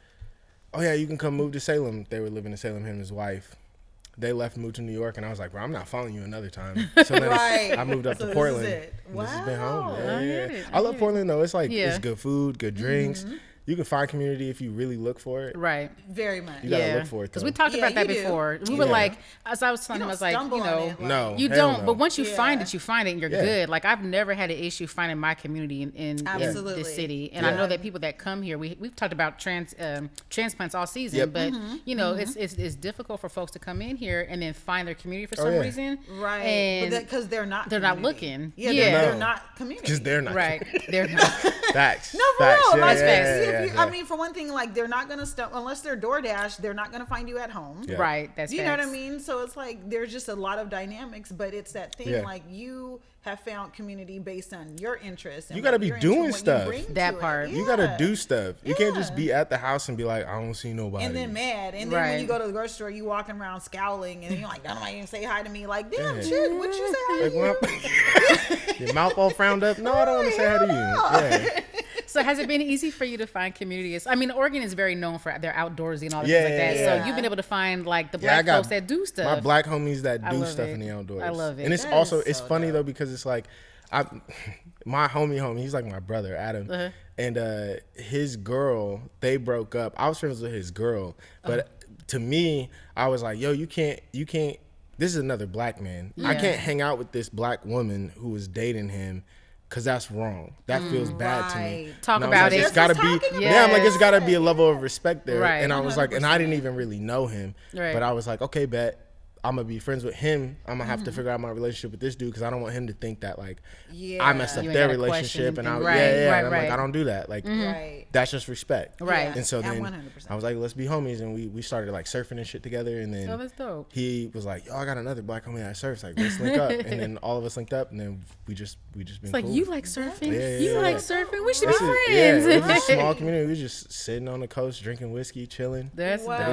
S4: "Oh yeah, you can come move to Salem." They were living in Salem, him and his wife. They left, moved to New York, and I was like, "Bro, I'm not following you another time." So then
S3: Right.
S4: I moved up
S3: So
S4: to
S3: this is
S4: Portland.
S3: it.
S4: And This has been home.
S3: Wow.
S4: Yeah,
S1: I
S4: yeah.
S1: get it.
S4: I love Portland though. It's like
S1: Yeah.
S4: it's good food, good drinks. You can find community if you really look for it.
S1: Right.
S3: Very much.
S4: You gotta look for it,
S1: Because
S4: though.
S1: we talked
S3: Yeah,
S1: about that
S3: you do.
S1: before. We were
S4: Yeah.
S1: like, as I was telling him, I was like,
S3: stumble
S1: you
S3: on
S1: know,
S3: it, like-
S4: No,
S1: you
S4: hell
S1: don't.
S4: no.
S1: But once you
S3: Yeah.
S1: find it, you find it, and you're
S4: Yeah.
S1: good. Like I've never had an issue finding my community in
S3: Absolutely.
S1: this city, and I know that people that come here, we've talked about transplants all season,
S4: Yep.
S1: but you know, it's difficult for folks to come in here and then find their community for some
S4: yeah.
S1: reason,
S3: Right.
S1: And
S3: Because they're not
S1: they're not
S3: community.
S1: looking.
S3: Yeah,
S1: Yeah.
S3: they're
S4: No.
S3: not community.
S4: Because they're not.
S1: right, they're not.
S4: Facts.
S3: No, for
S4: Facts.
S3: real.
S4: Yeah,
S3: Like,
S4: yeah,
S3: see,
S4: yeah,
S3: if you,
S4: yeah.
S3: I mean, for one thing, like they're not gonna unless they're DoorDash. They're not gonna find you at home.
S4: Yeah.
S1: Right, that's
S3: Do you know what I
S1: facts.
S3: mean? So it's like there's just a lot of dynamics, but it's that thing
S4: Yeah.
S3: like you have found community based on your interests. And
S4: You gotta
S3: what
S4: be
S3: you're into and
S4: doing
S3: what you
S4: stuff.
S3: bring
S1: That
S3: to it.
S1: part.
S4: You gotta
S3: Yeah.
S4: do stuff. You can't just
S3: Yeah.
S4: be at the house and be like, I don't see nobody.
S3: And then mad. And then when
S1: Right.
S3: you go to the grocery store, you walking around scowling and you're like, don't nobody even say hi to me. Like, damn, shit, what you say hi
S4: Like,
S3: to
S4: when I- your mouth all frowned up. No, I don't want to say hi to you. Yeah.
S1: So has it been easy for you to find communities? I mean, Oregon is very known for their outdoorsy and all that
S4: Yeah,
S1: things like that.
S3: yeah.
S1: So you've been able to find like the
S4: Yeah, I
S1: black
S4: got
S1: folks that do stuff.
S4: My black homies that
S1: I
S4: do
S1: love
S4: stuff
S1: it.
S4: in the outdoors.
S1: I love it.
S4: And it's
S3: That
S4: also
S3: is
S4: it's
S3: so
S4: funny
S3: dope.
S4: though because it's like my homie, he's like my brother, Adam. And his girl, they broke up. I was friends with his girl, but to me, I was like, yo, you can't. This is another black man. I
S1: Yeah.
S4: can't hang out with this black woman who was dating him. Cause that's wrong. That feels bad to me.
S3: Right.
S1: Talk
S4: And I was
S1: about
S4: like,
S1: it.
S4: It's gotta
S3: That's what
S4: be.
S3: I'm
S4: Yeah, I'm like,
S1: Yes.
S4: it's gotta be a level of respect there.
S1: Right.
S4: And I was like, and I didn't even really know him.
S1: Right.
S4: But I was like, okay, bet. I'm gonna be friends with him. I'm gonna have
S1: Mm-hmm.
S4: to figure out my relationship with this dude because I don't want him to think that like
S3: Yeah.
S4: I messed up
S1: You ain't
S4: their
S1: gotta
S4: relationship
S1: question
S4: and I
S1: and-
S4: yeah
S1: right,
S4: yeah.
S1: right,
S4: And I'm
S1: right.
S4: like I don't do that. Like
S3: Right.
S4: that's just respect.
S1: Right.
S4: And so
S3: Yeah,
S4: then
S3: 100%.
S4: I was like, let's be homies, and we started like surfing and shit together. And then
S1: Oh, that's dope.
S4: he was like, yo, I got another black homie that surfs. Like let's link up. And then all of us linked up, and then we just been
S1: It's like
S4: cool.
S1: you like surfing.
S4: Yeah,
S1: You
S4: yeah,
S1: like
S4: yeah.
S1: surfing. We should
S4: This
S1: be
S4: is-
S1: friends.
S4: Yeah, it was a small community. We was just sitting on the coast, drinking whiskey, chilling.
S1: That's
S3: Wow.
S4: But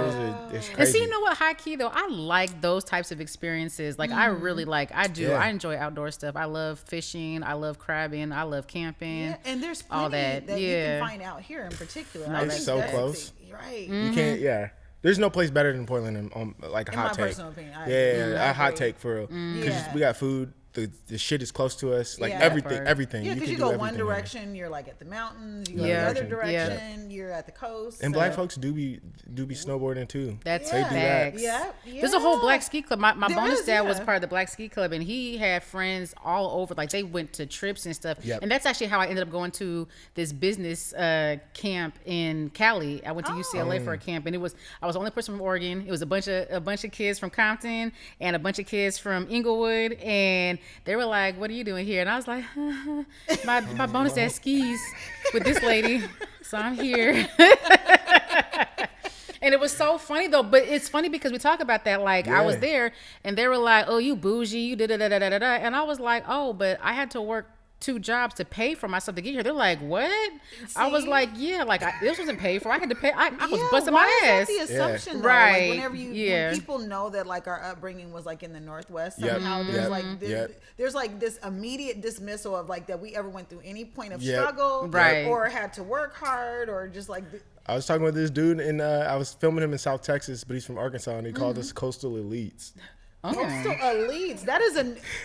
S1: dope.
S4: it's
S1: And
S4: crazy.
S1: see, you know what, high key though, I like those types of experiences. Like I really like, I do.
S4: Yeah.
S1: I enjoy outdoor stuff. I love fishing. I love crabbing. I love camping.
S3: Yeah, and there's plenty
S1: all that.
S3: that you
S1: Yeah.
S3: can find out here in particular.
S1: No,
S3: I
S1: it's
S3: think
S4: so
S3: that's
S4: close.
S3: the- right.
S4: You can't, yeah. There's no place better than Portland like a
S3: In
S4: hot
S3: my
S4: take.
S3: personal opinion, I
S4: Yeah,
S3: agree.
S4: yeah,
S3: I
S4: a hot
S3: agree.
S4: take for real. Because
S3: Yeah.
S4: we got food. the shit is close to us. Like
S3: Yeah.
S4: everything.
S3: Yeah, because you
S4: can
S3: go
S4: do
S3: one
S4: everything
S3: direction, you're like at the mountains. You go
S1: Yeah.
S3: the other direction, you're at the coast.
S4: And black folks do be snowboarding too.
S1: That's
S4: They do that.
S1: facts.
S3: Yeah.
S1: There's a whole black ski club. My
S3: There
S1: bonus
S3: is,
S1: dad was
S3: yeah.
S1: part of the black ski club, and he had friends all over. Like they went to trips and stuff.
S4: Yep.
S1: And that's actually how I ended up going to this business camp in Cali. I went to UCLA for a camp, and I was the only person from Oregon. It was a bunch of kids from Compton and a bunch of kids from Inglewood, and they were like, "What are you doing here?" And I was like, "My bonus dad skis with this lady, so I'm here." And it was so funny though, but it's funny because we talk about that. Like I was there, and they were like, "Oh, you bougie, you da da da da da da," and I was like, "Oh, but I had to work 2 jobs to pay for myself to get here." They're like, "What?" I was like, "Yeah, like this wasn't paid for. I had to pay. I was busting my ass."
S3: Is that the assumption, though?
S1: Right.
S3: Like whenever when people know that like our upbringing was like in the Northwest somehow, there's like there's like this immediate dismissal of like that we ever went through any point of struggle,
S1: Right.
S3: or had to work hard, or just like.
S4: I was talking with this dude, and I was filming him in South Texas, but he's from Arkansas, and he called us coastal elites.
S3: Coastal elites. That is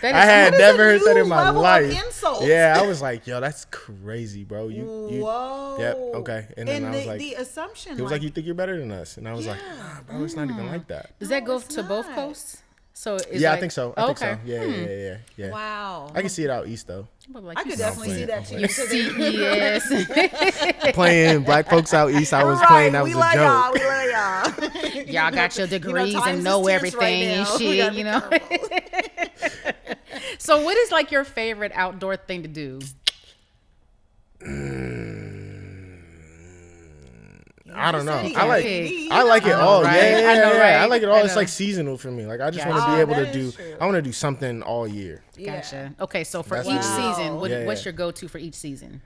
S4: I had never heard that in my
S3: level
S4: life.
S3: Of insult.
S4: Yeah, I was like, yo, that's crazy, bro. You
S3: Whoa.
S4: Yep. Okay. And then I was like,
S3: the assumption.
S4: he was like, you think you're better than us? And I was like, nah, bro, it's not even like that.
S1: Does that go
S3: it's
S1: to both
S3: not.
S1: coasts? So it's
S4: Yeah,
S1: like,
S4: I think so.
S1: Oh,
S4: I think so. Yeah.
S3: Wow.
S4: I can see it out east though.
S3: I could definitely see that too.
S1: CES.
S4: Playing black folks out east, I was
S3: Right,
S4: playing. That was
S3: we
S4: a
S3: love
S4: joke.
S3: We love y'all.
S1: Y'all got your degrees
S3: times
S1: and
S3: is
S1: know
S3: tense
S1: everything
S3: right
S1: and
S3: now. We
S1: shit,
S3: gotta be
S1: you know. So what is like your favorite outdoor thing to do?
S4: I don't know.
S1: I
S4: I like it all.
S1: right?
S4: Yeah,
S1: I know, right?
S4: I like it all.
S1: I
S4: It's
S1: know.
S4: like seasonal for me. Like I just
S1: Gotcha.
S4: want to be able to
S3: that
S4: do.
S3: is true.
S4: I want to do something all year.
S1: Gotcha. Okay, so for
S4: That's
S1: each
S4: what it is.
S1: season,
S4: Yeah.
S1: what's your go-to for each season?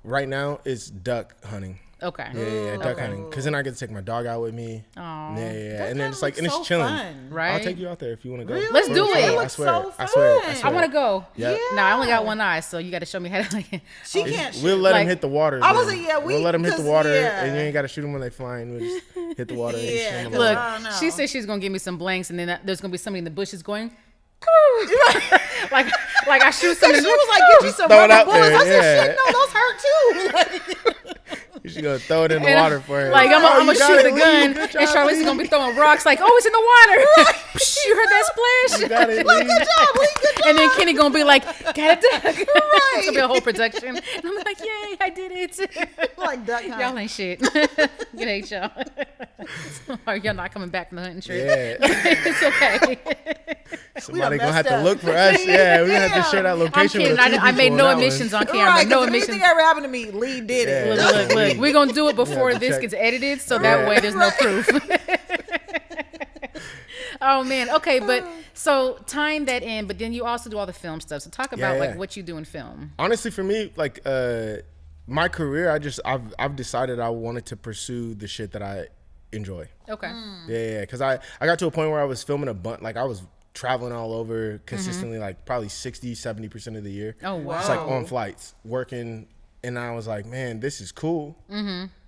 S4: Right now, it's duck hunting.
S1: Okay.
S4: Yeah, duck hunting. Because then I get to take my dog out with me.
S1: Aw.
S4: Yeah. And then it's like, and it's
S3: so
S4: chilling.
S3: fun.
S1: Right?
S4: I'll take you out there if you want to go.
S3: Really?
S1: Let's do it.
S3: It
S4: I
S3: looks
S4: swear.
S3: so
S4: I swear.
S3: fun.
S1: I want to go.
S4: Yeah.
S1: No, I only got one eye, so you got to show me how to. Like,
S3: She can't.
S4: We'll let
S1: Like-
S4: him hit the water.
S3: I was
S4: then.
S3: like, yeah,
S4: we'll let him hit the
S3: 'cause,
S4: water,
S3: yeah.
S4: and you ain't got to shoot them when they flying. We'll just hit the water.
S3: Yeah,
S4: and shoot 'em
S3: 'cause
S1: Look,
S3: I don't know.
S1: she said she's gonna give me some blanks, and then there's gonna be somebody in the bushes going, like I shoot
S3: So
S1: something.
S3: she was like, "Get you some
S4: Throw it
S3: rubber
S4: out
S3: bullets."
S4: there,
S3: I said,
S4: yeah.
S3: "Shit, no, those hurt too."
S4: You should go throw it in the
S1: And
S4: water for her.
S1: Like I'm gonna
S4: you
S1: shoot
S4: got
S1: the
S4: it, Leigh.
S1: gun,
S4: Good
S1: and
S4: job,
S1: Charlisa's
S4: Leigh.
S1: gonna be throwing rocks. Like, oh, it's in the water. You heard that splash?
S4: You got it, Leigh.
S3: Good job, Leigh. Good job.
S1: And then Kenny gonna be like, got it, duck. It's gonna be a whole production. And I'm like, yay, I did it.
S3: Like duck hunt.
S1: Y'all ain't shit. Good hate y'all. Or y'all not coming back from the hunting trip.
S4: Yeah.
S1: It's okay.
S4: Somebody gonna
S3: messed
S4: have to
S3: up.
S4: look for us. Yeah, we gonna have to share that
S1: I'm
S4: location.
S1: kidding.
S4: with a few
S1: I made
S4: people
S1: no
S4: on that one.
S1: admissions on camera.
S3: Right,
S1: No
S3: 'cause if
S1: admissions.
S3: anything ever happened to me, Leigh did it.
S4: Yeah.
S1: Look, we're gonna do it before
S4: Yeah,
S1: this
S4: check.
S1: gets edited, so that way there's no proof. Oh man, okay, but so tying that in, but then you also do all the film stuff. So talk about like
S4: yeah.
S1: what you do in film.
S4: Honestly, for me, like my career, I've decided I wanted to pursue the shit that I enjoy.
S1: Okay.
S4: Yeah, because I got to a point where I was filming a bunch, like I was traveling all over consistently, like probably 60-70% of the year.
S1: Oh wow.
S4: Just like on flights, working, and I was like, man, this is cool.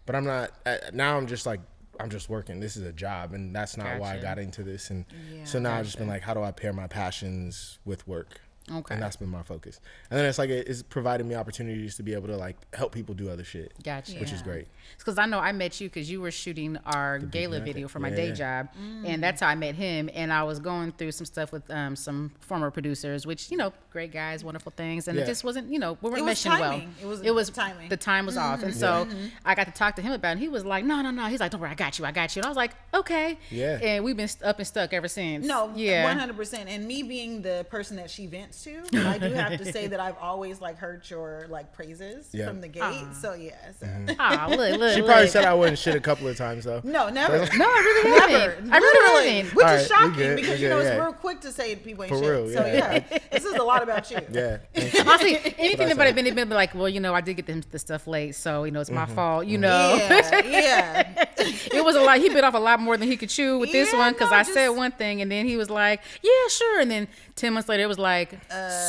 S4: But I'm not. Now I'm just like, I'm just working. This is a job, and that's not why I
S1: Gotcha.
S4: got into this. And so now I've just been like, how do I pair my passions with work?
S1: Okay.
S4: And that's been my focus. And then it's like it's provided me opportunities to be able to like help people do other shit.
S1: Gotcha.
S4: Which is great.
S1: Because I know I met you because you were shooting our gala video for my day job, and that's how I met him. And I was going through some stuff with some former producers, which great guys, wonderful things, and it just wasn't, we weren't
S3: It was
S1: meshing well.
S3: timing. It was timing.
S1: The time was off, and so I got to talk to him about it. And he was like, no. He's like, don't worry, I got you. And I was like, okay.
S4: Yeah.
S1: And we've been up and stuck ever since.
S3: No,
S1: Yeah.
S3: 100%. And me being the person that she vents to, I do have to say that I've always like heard your like praises from the gate. So yeah. So.
S1: Ah, look.
S4: She probably said I wouldn't shit a couple of times though.
S3: No, never.
S1: No, I really haven't. I really haven't.
S3: Which
S4: All
S3: is
S4: right, we
S3: shocking
S4: good,
S3: because
S4: we good,
S3: it's
S4: yeah.
S3: real quick to say people ain't
S4: For
S3: shit.
S4: real,
S3: So
S4: yeah.
S3: yeah, this is a lot about you.
S4: Yeah.
S1: Honestly, anything
S4: I
S1: about
S4: said.
S1: it been like, well, I did get the stuff late, so it's my fault,
S3: Yeah.
S1: It was a lot. He bit off a lot more than he could chew with this
S3: Yeah,
S1: one because
S3: no,
S1: I said
S3: just-
S1: one thing and then he was like, yeah, sure. And then 10 months later, it was like,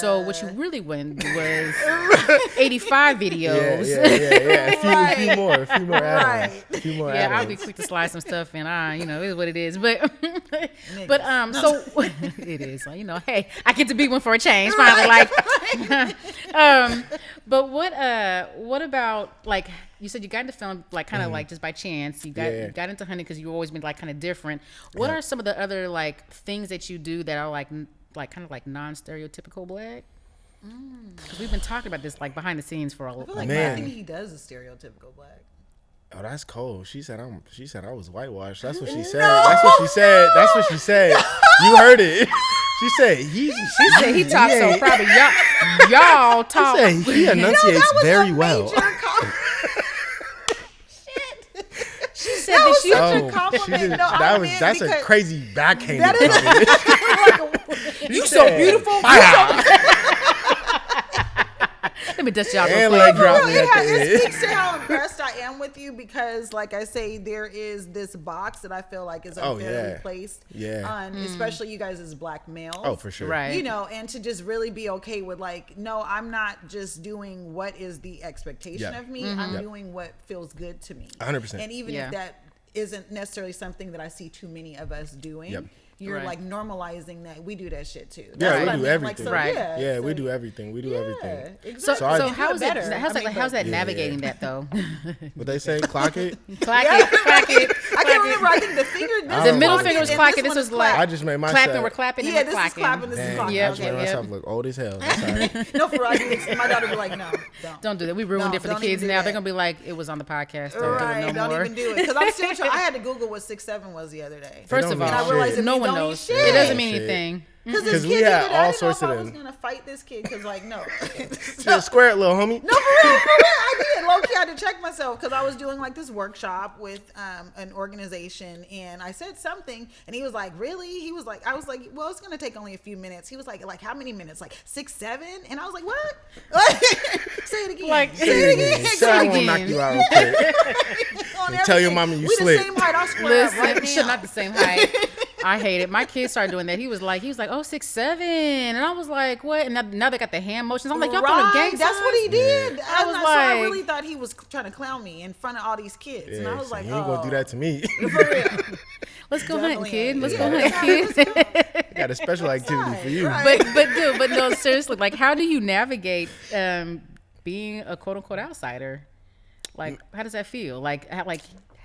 S1: So what you really went was 85 videos.
S4: Yeah. A few more add-ons. A few more
S1: Yeah,
S4: add-ons.
S1: I'll be quick to slide some stuff in. It is what it is. But so it is. Like, hey, I get to be one for a change finally. Like, but what about like you said you got into film like kind of like just by chance. You got into hunting because you've always been like kind of different. What are some of the other like things that you do that are like kind of like non-stereotypical black? Because we've been talking about this like behind the scenes for a
S3: I feel like
S1: while.
S3: nothing he does is stereotypical black.
S4: Oh, that's cold. She said I was whitewashed. That's what she said. That's what she said. You heard it. She said he
S1: talks so proud of y'all talk.
S4: She said he enunciates very well.
S3: She said that she such a compliment.
S4: That's a crazy backhanded compliment.
S1: You so beautiful. Let me dust y'all real quick.
S3: It speaks to how impressed I am with you because, like I say, there is this box that I feel like is unfairly placed on, especially you guys as black males.
S4: Oh, for sure.
S1: Right.
S3: And to just really be okay with like, no, I'm not just doing what is the expectation of me. I'm doing what feels good to me.
S4: 100%.
S3: And even if that isn't necessarily something that I see too many of us doing. You're like normalizing that. We do that shit too.
S4: Yeah, we do everything.
S3: Like,
S4: we do everything. We do everything.
S3: Exactly.
S1: So how's that navigating that though?
S4: What they say? Clock it.
S1: Clack it.
S3: I can't remember. I think the finger.
S1: The middle finger was clacking. This was like
S4: I just made myself.
S1: clapping. We're clapping.
S3: Yeah,
S1: and
S3: this
S1: we're
S3: is clapping. This is clapping.
S4: I just made myself look old as hell. That's all right.
S3: No, for real. My daughter be like, no,
S1: don't do that. We ruined it for the kids now. They're gonna be like, it was on the podcast. Don't do it no more.
S3: Don't even do it because I'm still trying. I had to Google what 6'7" was the other day.
S1: First of all,
S3: I realized
S1: no one knows. It doesn't mean anything.
S3: Because
S4: we had all sorts of them.
S3: I was gonna fight this kid because, like, no.
S4: Square it, little homie.
S3: No, for real. I did. Low-key, I had to check myself because I was doing like this workshop with an organization, and I said something, and he was like, "Really?" He was like, "I was like, well, it's gonna take only a few minutes." He was like, how many minutes? Like 6, 7? And I was like, what? Say it again.
S1: Like,
S4: say it again. Say I won't knock you out real quick. Tell your mama you slipped.
S3: We the same height. I'll square up right now.
S1: Not the same height. I hate it. My kids started doing that. He was like, oh, 6, 7. And I was like, what? And now they got the hand motions. I'm like, y'all throwing gang signs?
S3: That's what he did.
S1: I was like,
S3: so I really thought he was trying to clown me in front of all these kids.
S4: Yeah,
S3: and I was like,
S4: you ain't gonna do that to me.
S3: For real.
S1: Let's go hunting, kid. Let's go hunting, kid.
S4: I got a special activity for you.
S3: Right.
S1: But no, seriously, like, how do you navigate being a quote unquote outsider? Like, how does that feel? Like, how do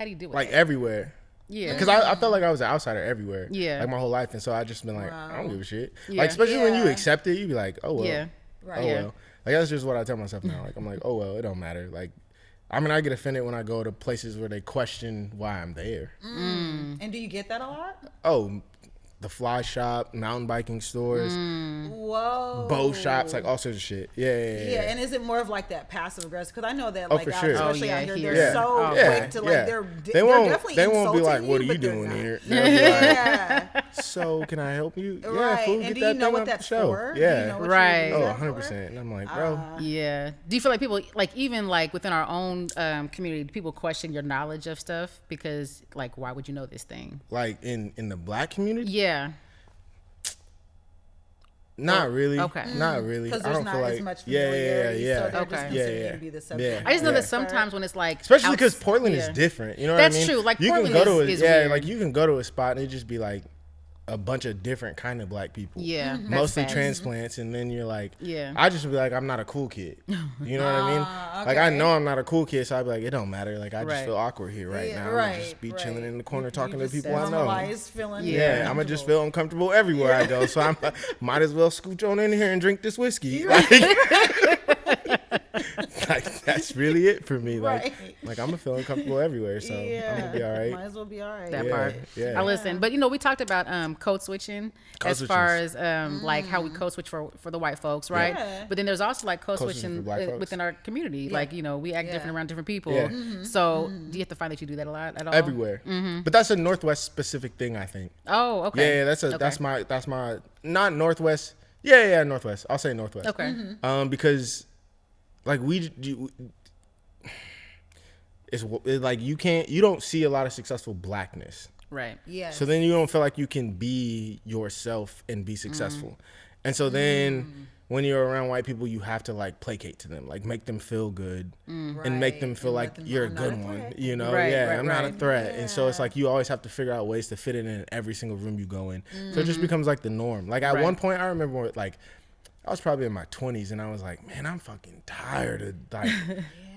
S1: you do it?
S4: Like everywhere.
S1: Yeah.
S4: Because I felt like I was an outsider everywhere.
S1: Yeah.
S4: Like my whole life. And so I just been like, I don't give a shit. Yeah. Like, especially when you accept it, you be like, oh, well.
S1: Yeah.
S3: Right.
S4: Oh, well. Like, that's just what I tell myself now. Like, I'm like, oh, well, it don't matter. Like, I mean, I get offended when I go to places where they question why I'm there.
S3: And do you get that a lot?
S4: Oh, the fly shop, mountain biking stores,
S3: Whoa,
S4: bow shops, like all sorts of shit. Yeah.
S3: And is it more of like that passive aggressive? Because I know that like
S4: for
S3: guys,
S4: sure.
S3: especially out here, they're so quick to like they're definitely
S4: they won't be like,
S3: insulting
S4: what are
S3: you,
S4: you
S3: but they're
S4: doing
S3: not.
S4: here? They'll be like, so can I help you?
S3: Right.
S4: Yeah, fool,
S3: And
S4: get
S3: do
S4: that
S3: you know
S4: thing
S3: what
S4: off
S3: that's
S4: the show.
S3: for?
S4: Yeah.
S3: Do you know what
S1: Right.
S3: you're using
S4: Oh,
S3: that for?
S4: 100%. And I'm like, bro.
S1: Yeah. Do you feel like people, like even like within our own community, do people question your knowledge of stuff because like, why would you know this thing?
S4: Like in the black community?
S1: Yeah.
S4: Not really.
S1: Okay.
S4: Not really.
S3: Because
S4: I
S3: there's
S4: don't
S3: not
S4: feel like
S3: as much familiarity,
S4: yeah.
S3: so they're
S1: Okay.
S3: just considering you to be the subject.
S1: I just know that sometimes when it's like,
S4: especially because Portland is different. You know what I mean?
S1: That's true. Like
S4: you
S1: Portland
S4: can go to
S1: is weird.
S4: like you can go to a spot and it just be like a bunch of different kind of black people.
S1: Yeah. That's
S4: Mostly
S1: facts.
S4: transplants, and then you're like,
S1: Yeah.
S4: I just be like, I'm not a cool kid. You know what I mean? Like I know I'm not a cool kid, so I'd be like, it don't matter. Like I just feel awkward here right now. I'm gonna just be chilling in the corner talking to people I know.
S3: Feeling
S4: Yeah, I'm gonna just feel uncomfortable everywhere I go. So I'm might as well scooch on in here and drink this whiskey. Like that's really it for me. Like I'm gonna feel uncomfortable everywhere. So I'm gonna be all right.
S3: Might as well be all right.
S1: That part.
S4: Yeah.
S1: I listen, but we talked about code switching as far as like how we code switch for the white folks, right?
S3: Yeah.
S1: But then there's also like code switching
S4: for black folks.
S1: within our community. Like we act different around different people.
S4: Yeah.
S1: So do you have to find that you do that a lot at all?
S4: Everywhere. But that's a Northwest specific thing, I think.
S1: Oh, okay.
S4: Yeah, that's my not Northwest. Yeah, Northwest. I'll say Northwest.
S1: Okay.
S4: Because like it's like you don't see a lot of successful blackness.
S1: Right.
S3: Yeah.
S4: So then you don't feel like you can be yourself and be successful. And so then when you're around white people, you have to like placate to them, like make them feel good and make them feel like you're a good one, you know? I'm not a threat. And so it's like you always have to figure out ways to fit it in every single room you go in. So it just becomes like the norm. Like at one point I remember like I was probably in my 20s and I was like, man, I'm fucking tired of like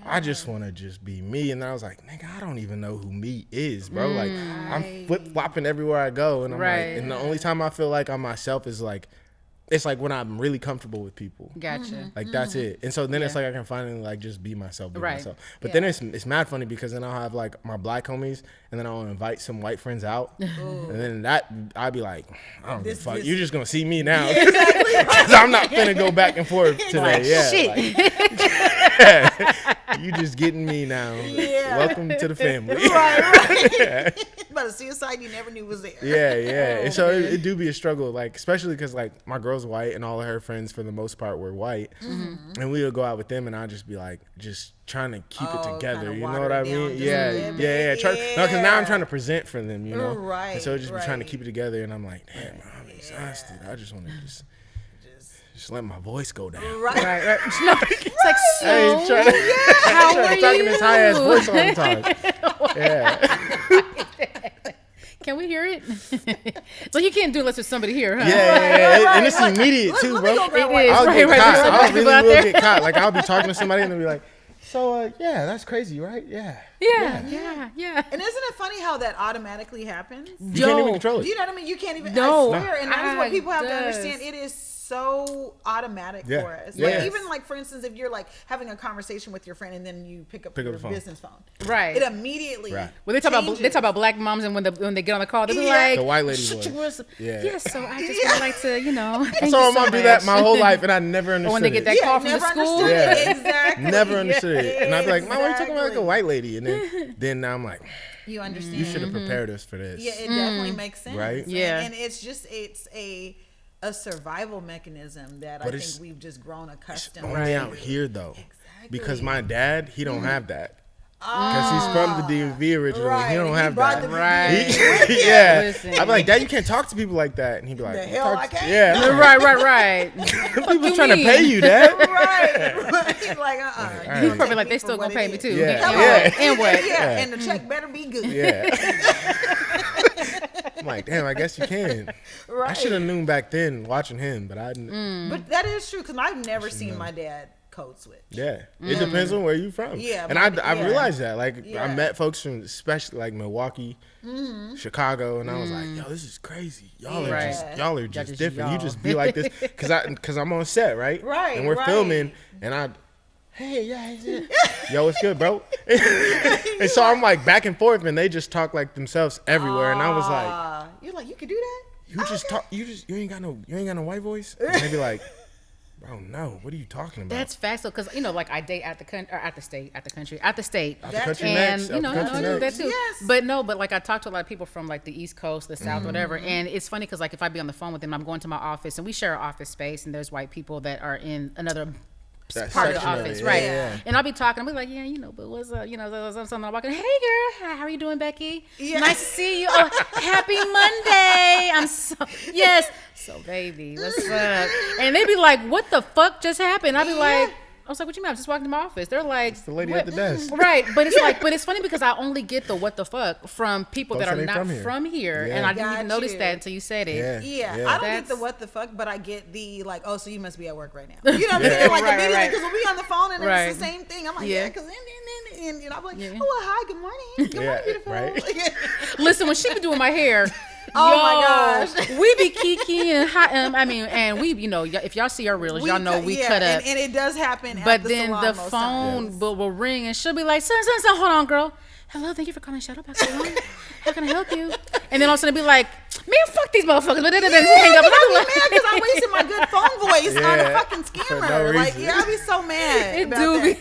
S4: I just want to just be me. And then I was like, nigga, I don't even know who me is, bro. Like I'm flip-flopping everywhere I go. And I'm like, and the only time I feel like I'm myself is like, it's like when I'm really comfortable with people.
S1: Gotcha.
S4: Like that's it. And so then it's like I can finally like just be myself, myself. But then it's mad funny because then I'll have like my black homies and then I'll invite some white friends out. And then that I'd be like, I don't give a fuck. You're just gonna see me now. Because I'm not finna go back and forth today. You just getting me now. Welcome to the family.
S3: About to see a side you never knew was there.
S4: And so it do be a struggle, like especially because like my girl's white and all of her friends for the most part were white, and we would go out with them and I'd just be like just trying to keep it together, you know what I mean? Because now I'm trying to present for them, you know, and so just be trying to keep it together, and I'm like, damn, I'm exhausted. I just want to just let my voice go down.
S1: Right. It's like, so
S4: how are you? Talking this high ass voice all the time.
S1: Can we hear it? So you can't do unless there's somebody here, huh?
S4: And it's immediate too, bro. I'll get caught. I really will get caught. Like I'll be talking to somebody and they'll be like, so that's crazy, right?
S1: Yeah. And
S3: isn't it funny how that automatically happens?
S4: You can't even control it.
S3: Do you know what I mean? You can't even.
S1: No.
S3: I swear, and that's what people have to understand. It is so automatic for us. Like even like for instance, if you're like having a conversation with your friend and then you pick up your business phone,
S1: right?
S3: It immediately.
S1: Well, they talk about black moms, and when they get on the call, they be like,
S4: the white lady voice.
S1: So I just would like to, thank
S4: so
S1: you
S4: I'm gonna do that my whole life, and I never understood.
S1: Or when they get that call from the school,
S3: exactly.
S4: Never understood it, and I'd be like, "Mom, why are you talking about like a white lady?" And then now I'm like,
S3: "You understand?
S4: You should have prepared us for this."
S3: Yeah, it definitely makes sense,
S4: right?
S3: Yeah, and it's a survival mechanism that I think we've just grown accustomed to.
S4: Only out here though, because my dad, he don't have that. Because he's from the DMV originally. He don't have that. I'd be like, Dad, you can't talk to people like that. And he'd be like,
S3: the hell I can't?
S4: Yeah.
S1: Right.
S4: People trying to pay you, Dad.
S3: Right. Like,
S1: he's probably like, they still gonna pay me too.
S3: And what? And the check better be good.
S4: I'm like, damn, I guess you can. I should have known back then watching him, but I didn't.
S3: But that is true, because I've never seen my dad code switch.
S4: It depends on where you from. And I realized that. Like, I met folks from especially like Milwaukee, Chicago, and I was like, yo, this is crazy. Y'all are just different. You just be like this, because I'm on set, right? And we're filming, and yo, what's good, bro? And so I'm like back and forth, and they just talk like themselves everywhere, and I was like,
S3: you're like, you could do that?
S4: You just talk. You ain't got no white voice. And they be like, bro, no. What are you talking about?
S1: That's facts, though, because like I date at the country,
S4: Out the country
S1: and
S4: next.
S1: I do that too. Yes. But like I talk to a lot of people from like the East Coast, the South, whatever, and it's funny because like if I be on the phone with them, I'm going to my office, and we share an office space, and there's white people that are in another part of the office, right? And I'll be talking, I'll be like, but what's up? Something. I'm walking, hey girl, how are you doing, Becky? Nice to see you. Oh, happy Monday. So baby, what's up? And they be like, what the fuck just happened? I'll be like, I was like, what you mean? I just walked into my office. They're like,
S4: it's the lady at the desk.
S1: Right. But it's like, but it's funny because I only get the what the fuck from people that are not from here. And I didn't even notice that until you said it.
S3: Yeah. I don't get the what the fuck, but I get the like, oh, so you must be at work right now. You know what I'm saying? Like immediately, because we'll be on the phone and it's the same thing. I'm like, because and I'm like, oh, well, hi, good morning. Good morning, beautiful.
S1: Right. Listen, when she be doing my hair,
S3: oh my gosh,
S1: we be kiki and hot. And we, if y'all see our reels, y'all know we cut up,
S3: and it does happen.
S1: But then the phone will ring, and she'll be like, "Son, hold on, girl. Hello, thank you for calling Shadowboxx. How can I help you?" And then all of a sudden, be like, "Man, fuck these motherfuckers!" But then hang up.
S3: And I be mad because I'm wasting my good phone voice on a fucking scammer. I be so mad.
S1: It do be.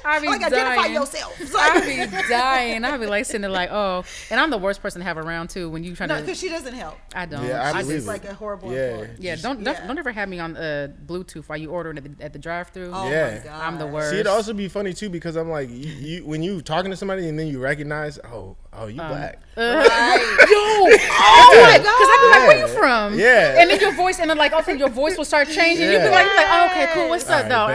S1: I be
S3: like, identify yourself.
S1: I be dying. I be like sitting there like, oh, and I'm the worst person to have around too when you trying to.
S3: No, because she doesn't help.
S1: I don't.
S4: Yeah, I
S3: just like a horrible employee.
S1: Yeah, don't ever have me on Bluetooth while you ordering at the drive-thru.
S3: Oh my God.
S1: I'm the worst.
S4: See, it'd also be funny too because I'm like, you when you talking to somebody and then you recognize, oh, oh, you black.
S3: Right.
S1: Yo, oh my god! Because I'd be like, "Where you from?"
S4: Yeah.
S1: And then your voice, and then like, also your voice will start changing. You'd be like, "Oh, okay, cool. What's up, though?"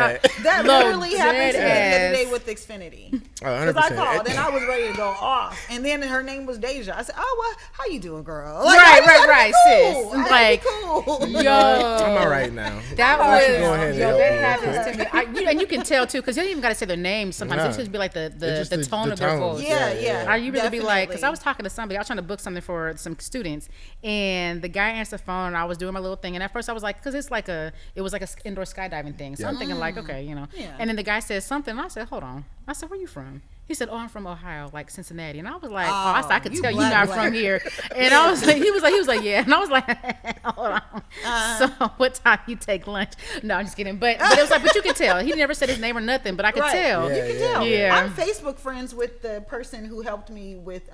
S3: That literally happened to me the
S1: dead
S3: other day with Xfinity.
S4: Oh,
S3: Because I called and I was ready to go off, and then her name was Deja. I said, "Oh, well, how you doing, girl?" Like,
S1: right,
S3: cool.
S1: sis. Like,
S3: cool.
S1: yo,
S4: I'm all right now.
S1: that
S4: Why don't you
S1: was
S4: go ahead and
S1: yo.
S4: help
S1: That
S4: me real
S1: happens to me. And you can tell too, because you don't even got to say their names. Sometimes
S4: Nah.
S1: it just be like the
S4: It's
S1: tone
S4: the
S1: of their
S4: tone.
S1: voice.
S3: Yeah.
S1: I you really be like, because I
S3: definitely.
S1: was talking to somebody, I was trying to book something for some students, and the guy answered the phone, and I was doing my little thing, and at first I was like, because it was like a indoor skydiving thing, so I'm thinking like, okay, you know,
S3: Yeah.
S1: and then the guy said something, and I said, hold on, I said, where you from? He said, "Oh, I'm from Ohio, like Cincinnati." And I was like, "Oh, I said, I could
S3: you
S1: tell you
S3: black,
S1: not
S3: black.
S1: from here." And I was like, he was like, "Yeah." And I was like, "Hold on." So, what time you take lunch? No, I'm just kidding. But it was like, but you could tell. He never said his name or nothing, but I could
S3: Right.
S1: tell.
S3: You can tell.
S1: Yeah.
S3: I'm Facebook friends with the person who helped me with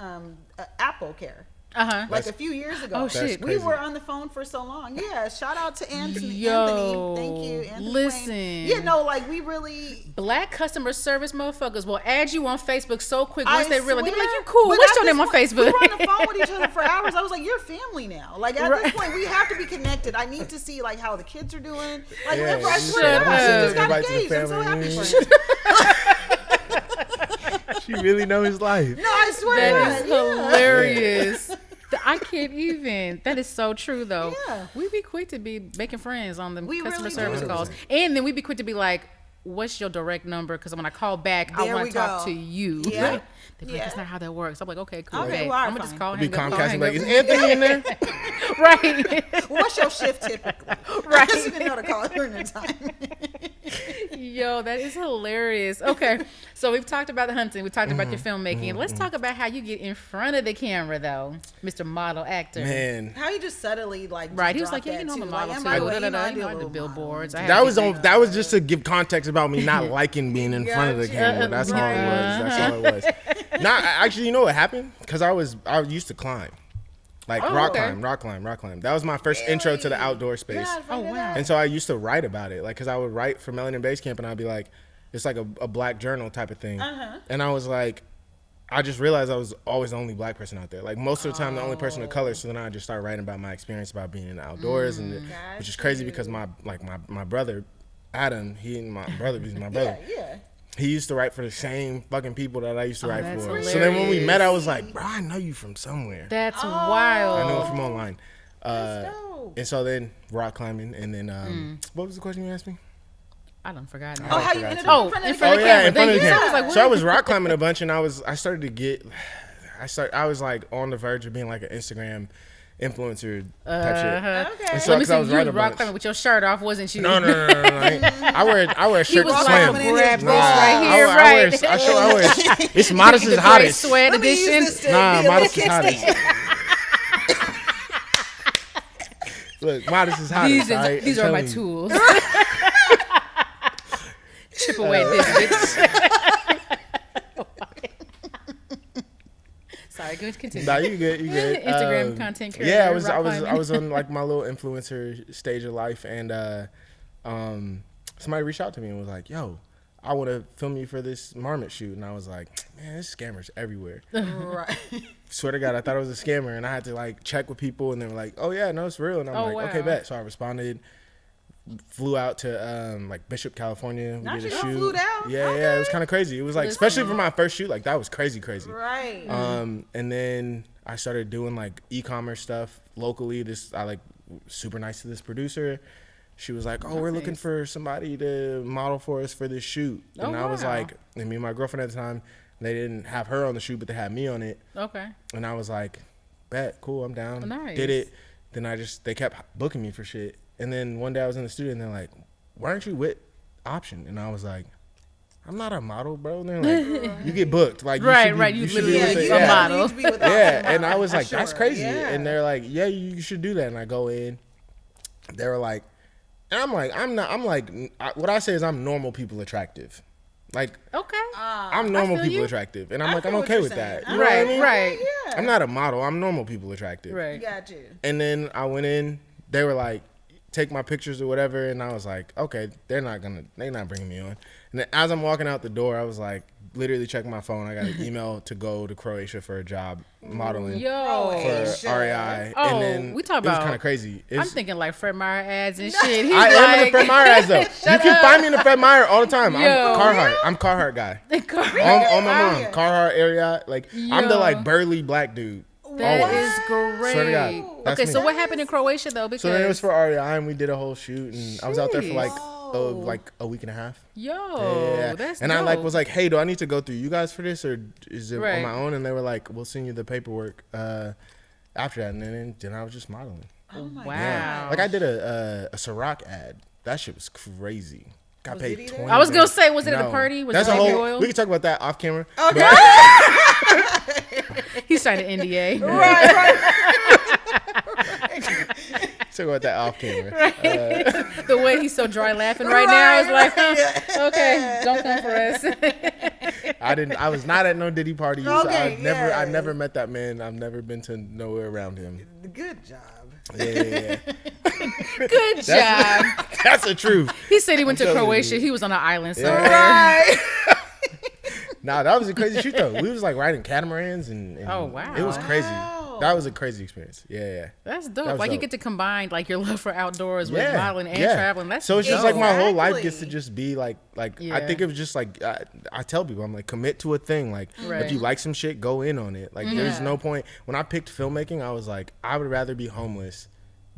S3: Apple Care. Like a few years ago.
S1: Oh, shit.
S3: We were on the phone for so long. Yeah, shout out to Anthony.
S1: Yo,
S3: Thank you, Anthony.
S1: listen.
S3: Wayne. You know, like we really.
S1: Black customer service motherfuckers will add you on Facebook so quick once
S3: I
S1: they realize. They be like,
S3: swear,
S1: "You cool?
S3: but
S1: What's
S3: at
S1: your name
S3: this
S1: on
S3: point,
S1: Facebook?"
S3: We were on the phone with each other for hours. I was like, "You're family now." Like at
S1: Right.
S3: this point, we have to be connected. I need to see like how the kids are doing. Like,
S4: Yeah,
S3: I
S4: you
S3: swear to
S1: shut
S3: God, she
S1: up.
S3: just got
S4: Invite to the
S3: engaged. I'm so
S4: family
S3: happy for her.
S4: She really know his life.
S3: No, I swear
S1: That
S3: to
S1: is
S3: God. Yeah.
S1: hilarious. I can't even. That is so true, though.
S3: Yeah.
S1: We be quick to be making friends on the
S3: We
S1: customer
S3: really
S1: service
S3: do.
S1: calls, and then we be quick to be like, "What's your direct number?" Because when I call back, I
S3: There
S1: want
S3: we
S1: to talk
S3: go.
S1: to you.
S3: Yeah.
S1: Right? They're like,
S3: Yeah.
S1: "That's not how that works." I'm like, "Okay, cool.
S3: Okay,
S1: Okay,
S3: well,
S1: I'm
S3: fine.
S1: gonna just call.
S4: Be
S1: Hang up,
S4: Comcast
S1: hang
S4: like,
S1: up.
S4: is Anthony in there?
S1: Right.
S3: What's your shift typically?
S1: Right.
S3: I just didn't know to call during the time.
S1: Yo, that is hilarious. Okay, so we've talked about the hunting. We've talked about your
S4: Mm-hmm.
S1: filmmaking. Let's talk about how you get in front of the camera, though, Mr. Model Actor.
S4: Man,
S3: How you just subtly like just
S1: Right, he was
S3: drop
S1: like, "Yeah,
S3: that
S1: you know I'm a
S3: too.
S1: model
S3: Like,
S1: too."
S3: and by the way,
S1: Da, da, da,
S3: I
S1: you
S3: do
S1: know,
S3: a
S1: I do
S3: little
S1: billboards. I
S3: modeling.
S1: had
S4: that
S1: to
S4: was
S1: get
S4: on. That was just to give context about me not liking being in front of the
S3: Gotcha.
S4: camera. That's all it was. That's all it was. Actually, you know what happened? Because I used to climb, like rock climb. That was my first intro to the outdoor space.
S1: Oh, wow.
S4: And so I used to write about it, like, because I would write for Melanin Base Camp, and I'd be like, it's like a black journal type of thing. And I was like, I just realized I was always the only black person out there. Like most of the time, the only person of color. So then I just started writing about my experience about being in the outdoors, which is crazy because my brother, Adam, he's my brother.
S3: Yeah.
S4: He used to write for the same fucking people that I used to write
S1: that's
S4: for. So then when we
S1: hilarious.
S4: met, I was like, bro, I know you from somewhere.
S1: That's wild.
S4: I know him from online.
S3: dope.
S4: And so then rock climbing, and then what was the question you asked me?
S1: I done forgot.
S3: Oh, how you
S4: forgot
S3: ended
S4: too.
S3: up in front of
S1: in
S3: the
S1: front of
S3: camera?
S1: the
S4: in front of the
S1: camera.
S4: camera.
S1: I was like,
S4: So I
S1: what?
S4: was rock climbing a bunch, and I started to get, I was like on the verge of being like an Instagram influencer type shit.
S3: Okay.
S4: And so,
S1: Let me
S4: 'cause
S1: see
S4: I was
S1: you
S4: writing a
S1: rock
S4: bunch.
S1: climbing with your shirt off, wasn't you?
S4: No. I wear a
S1: He
S4: shirt
S1: was
S4: to
S1: like,
S4: slam.
S1: I'm gonna grab this
S4: Nah,
S1: right here,
S4: I
S1: right?
S4: wear, it's Modest is
S1: The
S4: hottest.
S1: gray sweat
S3: Let me use
S1: edition.
S3: this to
S4: Nah,
S3: be a
S4: Modest is
S3: little
S4: hottest. Look, Modest is hottest.
S1: These are my
S4: telling you.
S1: tools. Chip away at this bitch. Sorry, good continue.
S4: Nah, you good.
S1: Instagram content creator.
S4: Yeah,
S1: rock
S4: I
S1: climbing.
S4: was on like my little influencer stage of life, and somebody reached out to me and was like, "Yo, I want to film you for this Marmot shoot," and I was like, "Man, there's scammers everywhere."
S3: Right.
S4: Swear to God, I thought it was a scammer, and I had to like check with people, and they were like, "Oh yeah, no, it's real," and I'm like,
S1: wow.
S4: "Okay, bet." So I responded. Flew out to like Bishop, California. We
S3: Not
S4: did a
S3: you
S4: shoot.
S3: flew down?
S4: Yeah, it was kind of crazy. It was like, especially for my first shoot, like that was crazy.
S3: Right.
S4: And then I started doing like e-commerce stuff locally. I like super nice to this producer. She was like, "Oh, we're looking for somebody to model for us for this shoot." And I was
S1: wow.
S4: like, and me and my girlfriend at the time, they didn't have her on the shoot, but they had me on it.
S1: Okay.
S4: And I was like, "Bet, cool, I'm down."
S1: Nice.
S4: Did it. Then they kept booking me for shit. And then one day I was in the studio and they're like, "Why aren't you with Option?" And I was like, "I'm not a model, bro." And they're like, "You get booked, like
S1: Right,
S4: you
S1: you
S4: should
S1: literally
S4: be with
S1: a
S4: it."
S1: model.
S3: Need to be with
S4: Yeah,
S3: Option
S4: and I was
S3: for
S4: like, "That's
S3: sure.
S4: crazy."
S3: Yeah.
S4: And they're like, "Yeah, you should do that." And I go in, they were like, and I'm like, what I say is I'm normal people attractive, like
S1: Okay.
S4: I'm normal
S1: feel
S4: people
S1: you.
S4: attractive, and I'm
S3: I
S4: like,
S3: feel
S4: I'm
S3: what
S4: okay
S3: you're
S4: with
S3: saying.
S4: that. You know what I
S1: Right,
S4: mean?
S1: right.
S3: Yeah.
S4: I'm not a model. I'm normal people attractive.
S1: Right.
S3: Got you.
S4: And then I went in. They were like, take my pictures or whatever, and I was like, okay, they're not bringing me on. And then as I'm walking out the door, I was like, literally checking my phone. I got an email to go to Croatia for a job modeling for REI.
S1: Oh,
S4: and then
S1: we talk about.
S4: It was kind of crazy.
S1: I'm thinking like Fred Meyer ads and shit.
S4: I am in the Fred Meyer ads though. You can find me in the Fred Meyer all the time. I'm Carhartt. I'm Carhartt guy. On my mom, Carhartt area. Like I'm the like burly black dude.
S1: That is great.
S4: Swear to God.
S1: Okay, so what happened in Croatia though? Because
S4: so then it was for REI, and we did a whole shoot, and I was out there for like a week and a half.
S1: That's
S4: and
S1: dope.
S4: I was like, hey, do I need to go through you guys for this, or is it on my own? And they were like, we'll send you the paperwork after that, and then I was just modeling.
S3: Oh my
S1: wow.
S4: Like I did a Ciroc ad. That shit was crazy. Got paid $20.
S1: I was gonna say, was it at a party? Was
S4: that's
S1: it
S4: a whole.
S1: oil?
S4: We can talk about that off camera.
S3: Okay.
S1: He signed an NDA.
S3: Right.
S4: Talk about that off camera.
S1: The way he's so dry laughing right now is like, okay, don't come for us.
S4: I was not at no Diddy parties.
S3: Okay,
S4: I never met that man. I've never been to nowhere around him.
S3: Good job.
S4: Yeah.
S1: Good job.
S4: That's the truth.
S1: He said he went to Croatia. He was on an island somewhere.
S3: Right.
S4: Nah, that was a crazy shoot though. We was like riding catamarans and
S1: oh wow,
S4: it was crazy.
S3: Wow.
S4: That was a crazy experience. Yeah.
S1: That's dope.
S4: That was
S1: like you
S4: dope.
S1: get to combine like your love for outdoors with modeling and traveling. That's
S4: so it's
S1: dope.
S4: just like my whole life
S3: Exactly.
S4: gets to just be like I think it was just like I tell people, I'm like, commit to a thing. Like if you like some shit, go in on it. Like there's no point. When I picked filmmaking, I was like, I would rather be homeless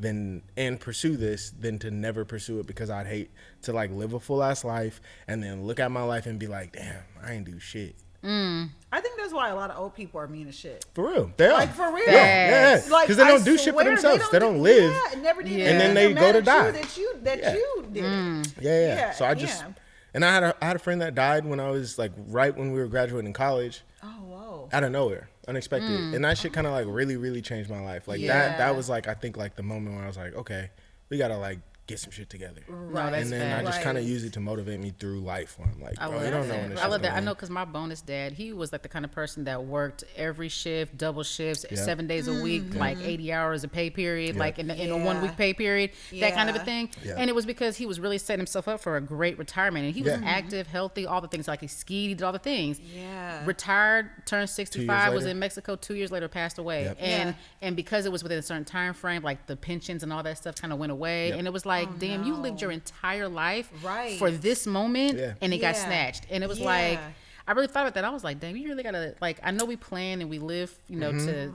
S4: and pursue this than to never pursue it, because I'd hate to like live a full ass life and then look at my life and be like, damn, I ain't do shit.
S3: I think that's why a lot of old people are mean as shit.
S4: For real, they are.
S3: Like for real.
S4: Yeah, because
S3: Like,
S4: they don't
S3: I
S4: do shit for
S3: swear,
S4: themselves. They don't live.
S3: Yeah, never did.
S4: And then they go to die.
S3: That you did it.
S4: Yeah. So I just and I had a friend that died when I was like right when we were graduating college.
S3: Oh whoa.
S4: Out of nowhere, unexpected, and that shit kind of like really changed my life. Like that was like I think like the moment where I was like, okay, we gotta like get some shit together.
S1: Right.
S4: And then I just kind of use it to motivate me through life. Where I'm like, bro, you don't know when this
S1: I love that.
S4: going.
S1: I know because my bonus dad, he was like the kind of person that worked every shift, double shifts, 7 days a week, like 80 hours a pay period, like in a 1 week pay period, that kind of a thing. And it was because he was really setting himself up for a great retirement. And he was active, healthy, all the things. Like he skied, he did all the things.
S3: Yeah.
S1: Retired, turned 65, was
S4: later.
S1: in Mexico 2 years later, passed away. And because it was within a certain time frame, like the pensions and all that stuff kind of went away. And it was like, damn, you lived your entire life for this moment and it got snatched. And it was like, I really thought about that. I was like, damn, you really gotta, like, I know we plan and we live, you know, to,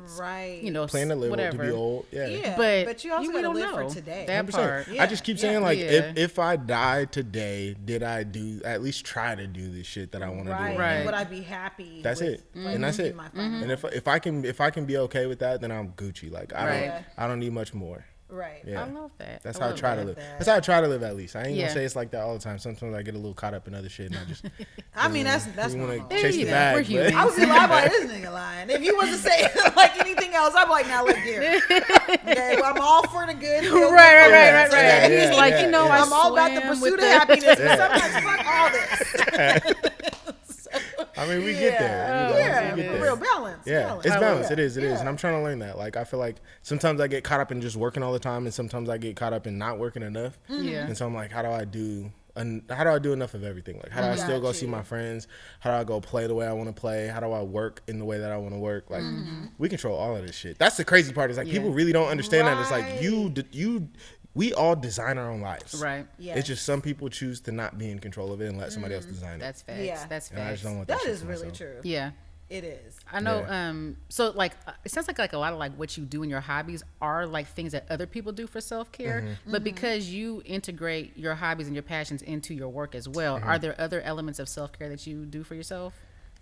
S1: you know,
S4: plan to live
S1: whatever.
S4: to be old.
S3: But you also
S1: we
S3: gotta
S1: don't
S3: live
S1: know
S3: for today.
S1: that part.
S4: I just keep saying like, if I die today, did I at least try to do this shit that I want to do?
S1: Right.
S3: Would I be happy?
S4: That's it. And that's it. And if I can be okay with that, then I'm Gucci. Like I don't need much more.
S3: Right.
S4: Yeah.
S1: I love that.
S4: That's how I try to live. That's how I try to live, at least. I ain't gonna say it's like that all the time. Sometimes I get a little caught up in other shit and I just
S3: I mean, that's
S4: you want
S3: normal.
S4: to chase the bag.
S1: We're human.
S3: I was gonna lie about this nigga lying. If you wasn't saying like anything else, I'm like, now look here. Okay, well, I'm all for the good.
S1: Right.
S4: Yeah,
S1: He's like, you know,
S3: I'm all about the pursuit of happiness, but sometimes fuck all this.
S4: I mean, we get there. We get there.
S3: Real balance.
S4: Yeah, it's balance. It is. And I'm trying to learn that. Like, I feel like sometimes I get caught up in just working all the time, and sometimes I get caught up in not working enough.
S1: Yeah.
S4: And so I'm like, how do I do enough of everything? Like, how do I still go see my friends? How do I go play the way I want to play? How do I work in the way that I want to work? Like, we control all of this shit. That's the crazy part. Is like people really don't understand that. It's like we all design our own lives.
S1: Right.
S3: Yes.
S4: It's just some people choose to not be in control of it and let somebody else design it.
S1: That's facts.
S3: Yeah.
S1: That's
S4: And I just
S1: facts.
S4: don't want that.
S3: That
S4: shit
S3: is
S4: for
S3: really
S4: myself.
S3: true.
S1: Yeah.
S3: It is.
S1: I know. So like, it sounds like a lot of like what you do in your hobbies are like things that other people do for self-care. But because you integrate your hobbies and your passions into your work as well, are there other elements of self-care that you do for yourself?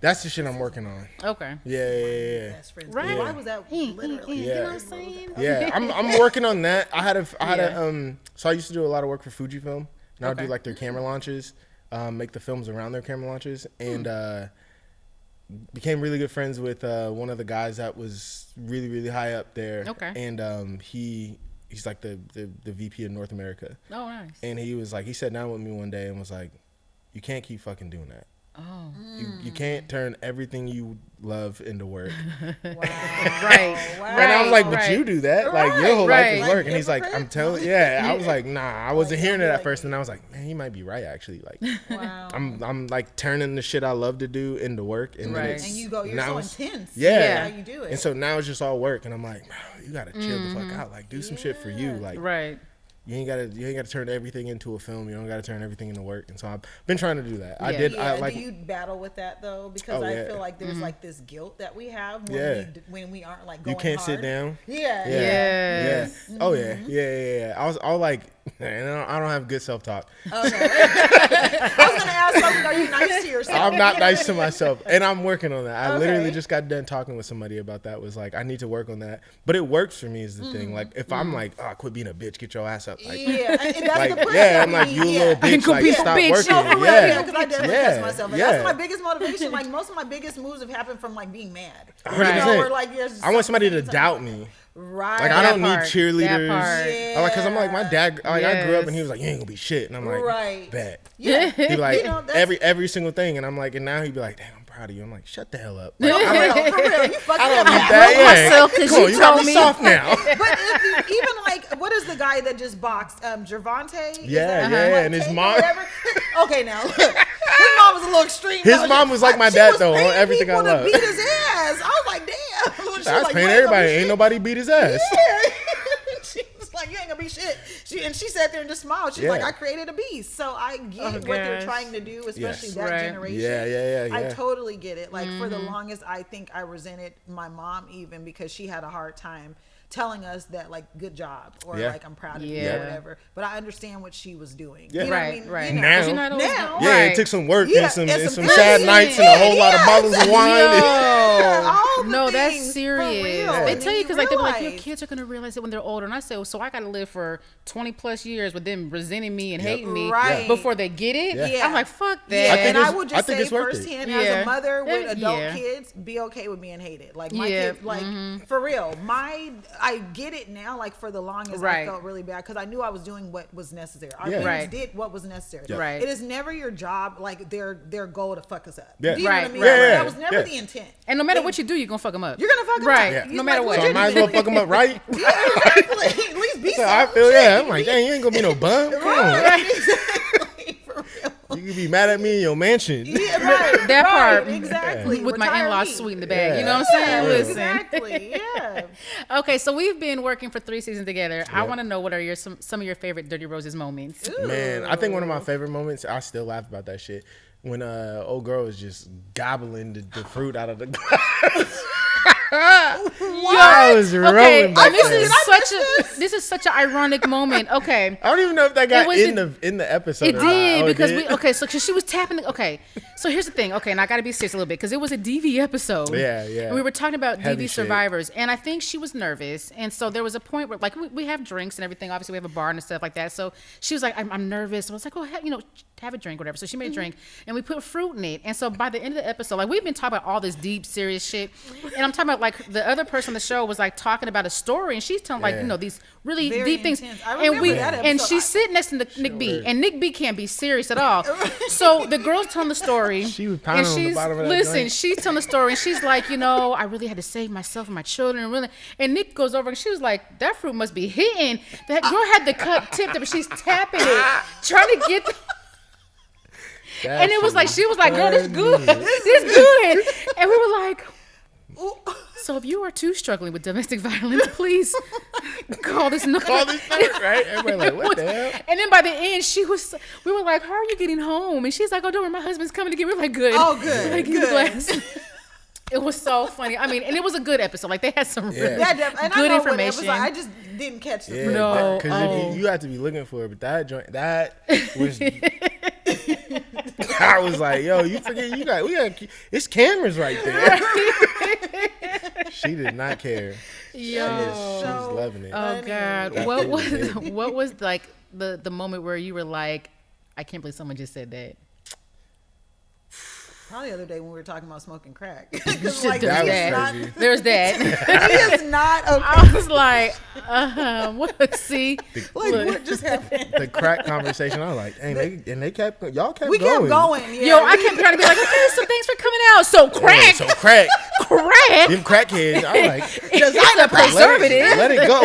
S4: That's the shit I'm working on.
S1: Okay.
S4: Yeah.
S3: Best friends.
S1: Right.
S3: Why was that literally?
S1: You know what I'm saying?
S4: Yeah, I'm working on that. I had a so I used to do a lot of work for Fujifilm. And I would do like their camera launches, make the films around their camera launches, and became really good friends with one of the guys that was really high up there.
S1: Okay.
S4: And he's like the VP of North America.
S1: Oh, nice.
S4: And he sat down with me one day and was like, "You can't keep fucking doing that." You can't turn everything you love into work.
S1: Right.
S4: And I was like, but you do that. Like, your whole life is work. And he's like, I'm telling you. Yeah. I was like, nah, I wasn't hearing it at first. And I was like, man, he might be right, actually. Like, I'm like turning the shit I love to do into work. And then
S3: and you go, you're so intense.
S4: Yeah.
S3: How you do it.
S4: And so now it's just all work. And I'm like, you got to chill the fuck out. Like, do some shit for you. Like, you ain't gotta turn everything into a film. You don't gotta turn everything into work. And so I've been trying to do that. I did.
S3: Do you battle with that though? Because I feel like there's like this guilt that we have when we aren't like going
S4: You can't
S3: hard.
S4: sit down.
S1: Yeah.
S4: Oh yeah. I was like, and I don't have good self-talk.
S3: Okay. I was gonna ask something. Are you nice to yourself?
S4: I'm not nice to myself, and I'm working on that. I literally just got done talking with somebody about that. Was like, I need to work on that, but it works for me. Is the thing. Like, if I'm like, quit being a bitch, get your ass up. Like,
S3: and that's
S4: like,
S3: the pressure.
S4: I'm like, you little bitch, like, stop working.
S3: No, for real, because I definitely test myself. And that's my
S4: Yeah.
S3: biggest motivation. Like, most of my biggest moves have happened from like being mad.
S4: 100%.
S3: Or like,
S4: I want somebody to doubt me.
S3: Right.
S4: Like, I don't need cheerleaders.
S3: Yeah.
S4: Like, cause I'm like, my dad, like, I grew up and he was like, you ain't gonna be shit. And I'm like, bet.
S3: Yeah.
S4: He'd be like, every single thing. And I'm like, and now he'd be like, damn, I'm proud of you. I'm like, shut the hell up. Like,
S3: For real. You fucking
S4: I don't
S3: up.
S4: need that.
S1: myself 'cause
S4: Come on,
S1: you
S4: got
S1: told
S4: me
S1: me.
S4: soft now.
S3: But even like, what is the guy that just boxed? Gervonta?
S4: And his mom.
S3: Okay, now look. His mom was a little extreme.
S4: His mom was like my dad though on everything I love.
S3: Beat his ass. I was like, damn.
S4: I was paying everybody. Ain't nobody beat his ass.
S3: Yeah. She was like, you ain't gonna be shit. She sat there and just smiled. She's like, I created a beast. So I get what they're trying to do, especially that generation.
S4: Yeah.
S3: I totally get it. Like for the longest, I think I resented my mom even because she had a hard time telling us that like good job or like I'm proud of you or whatever. But I understand what she was doing.
S4: Yeah.
S3: You know what I mean?
S1: Right.
S3: You know,
S1: Now.
S4: It took some work and some
S3: some
S4: sad nights and a whole lot of bottles of wine.
S3: all the
S1: that's
S3: things,
S1: serious.
S3: for real.
S1: They
S3: And
S1: tell
S3: then
S1: you because like they're like, your
S3: realize-
S1: kids are gonna realize it when they're older. And I say, well, so I gotta live for 20 plus years with them resenting me and hating me before they get it.
S3: Yeah.
S1: I'm like, fuck that.
S3: Yeah, and I would
S4: I
S3: just
S4: think
S3: say
S4: it's worth it.
S3: firsthand as a mother with adult
S1: Yeah.
S3: kids, be okay with being hated. Like my kids, like for real. I get it now. Like for the longest, I felt really bad because I knew I was doing what was necessary. Our parents did what was necessary.
S1: Right.
S3: It is never your job, like their goal to fuck us up.
S4: Yeah.
S3: Do you know what I mean?
S1: Right.
S3: Like, that was never the intent.
S1: And no matter what you do, you're gonna fuck them up.
S3: You're gonna fuck them
S1: right.
S3: up.
S1: No
S3: You
S1: matter
S3: like,
S1: what.
S4: So I might as well fuck them up right.
S3: Yeah, exactly. At least be
S4: So I
S3: something.
S4: feel I'm like, dang, you ain't gonna be no bum. Come on.
S3: Exactly. For real.
S4: You can be mad at me in your mansion.
S3: Yeah, right.
S1: That part.
S3: Exactly.
S1: With my
S3: Retire
S1: in-laws
S3: me.
S1: sweet in the bag. You know what
S3: Yeah,
S1: I'm saying? Listen.
S3: exactly. Yeah.
S1: Okay, so we've been working for 3 seasons together. I want to know what are some of your favorite Dirty Roses moments.
S4: Man, I think one of my favorite moments, I still laugh about that shit, when old girl was just gobbling the fruit out of the glass. I was rolling back then.
S1: This is such an ironic moment. Okay.
S4: I don't even know if that got in the episode.
S1: It
S4: or
S1: did
S4: not.
S1: because so cause she was tapping. So here's the thing. Okay, and I got to be serious a little bit because it was a DV episode.
S4: Yeah.
S1: And we were talking about
S4: Heavy
S1: DV
S4: shit.
S1: survivors, and I think she was nervous, and so there was a point where like we have drinks and everything. Obviously, we have a bar and stuff like that. So she was like, "I'm nervous." I was like, "Oh, have a drink, whatever." So she made a drink, and we put fruit in it. And so by the end of the episode, like we've been talking about all this deep, serious shit, and I'm talking about like the other person on the show was like talking about a story, and she's telling like these really
S3: Very
S1: deep things,
S3: intense. I
S1: and
S3: remember that
S1: and
S3: episode.
S1: she's sitting next to Nik B, and Nik B can't be serious at all. So the girl's telling the story,
S4: She was pounding
S1: and
S4: on the
S1: she's
S4: bottom of that
S1: listen,
S4: joint.
S1: she's telling the story, and she's like, I really had to save myself and my children, and really. And Nik goes over, and she was like, that fruit must be hitting. That girl had the cup tipped up, and she's tapping it, trying to get. And it was like she was like, "Girl, this good, this good," and we were like, "So if you are too struggling with domestic violence, please call this number."
S4: All this stuff, right? Everybody like, what the hell?
S1: And then by the end, we were like, "How are you getting home?" And she's like, "Oh, don't worry, my husband's coming to get me." We're like, "Good."
S3: Oh, good,
S1: We're like, "Give me the glass." It was so funny. I mean, and it was a good episode. Like they had some really
S3: And I
S1: good
S3: know
S1: information.
S3: What it was like. I just didn't catch the fruit.
S1: No.
S4: Because you have to be looking for it. But that joint, that was. I was like, yo, you forget we got it's cameras right there. She did not care. She was loving it.
S1: Oh God.
S4: That
S1: What
S4: food
S1: was
S4: was good.
S1: what was like the moment where you were like, I can't believe someone just said that?
S3: Probably the other day when we were talking about smoking crack.
S1: Like,
S3: there's
S1: that.
S3: He is not okay.
S1: I was like, what? See,
S3: what just happened?
S4: The crack conversation. I was like, hey, y'all kept
S3: we
S4: going.
S3: kept going. Yeah.
S1: Yo, I kept trying to be like, okay, so thanks for coming out. So crack,
S4: So crack.
S1: crack.
S4: Them crackheads. I was like,
S1: It's a preservative.
S4: Let it go.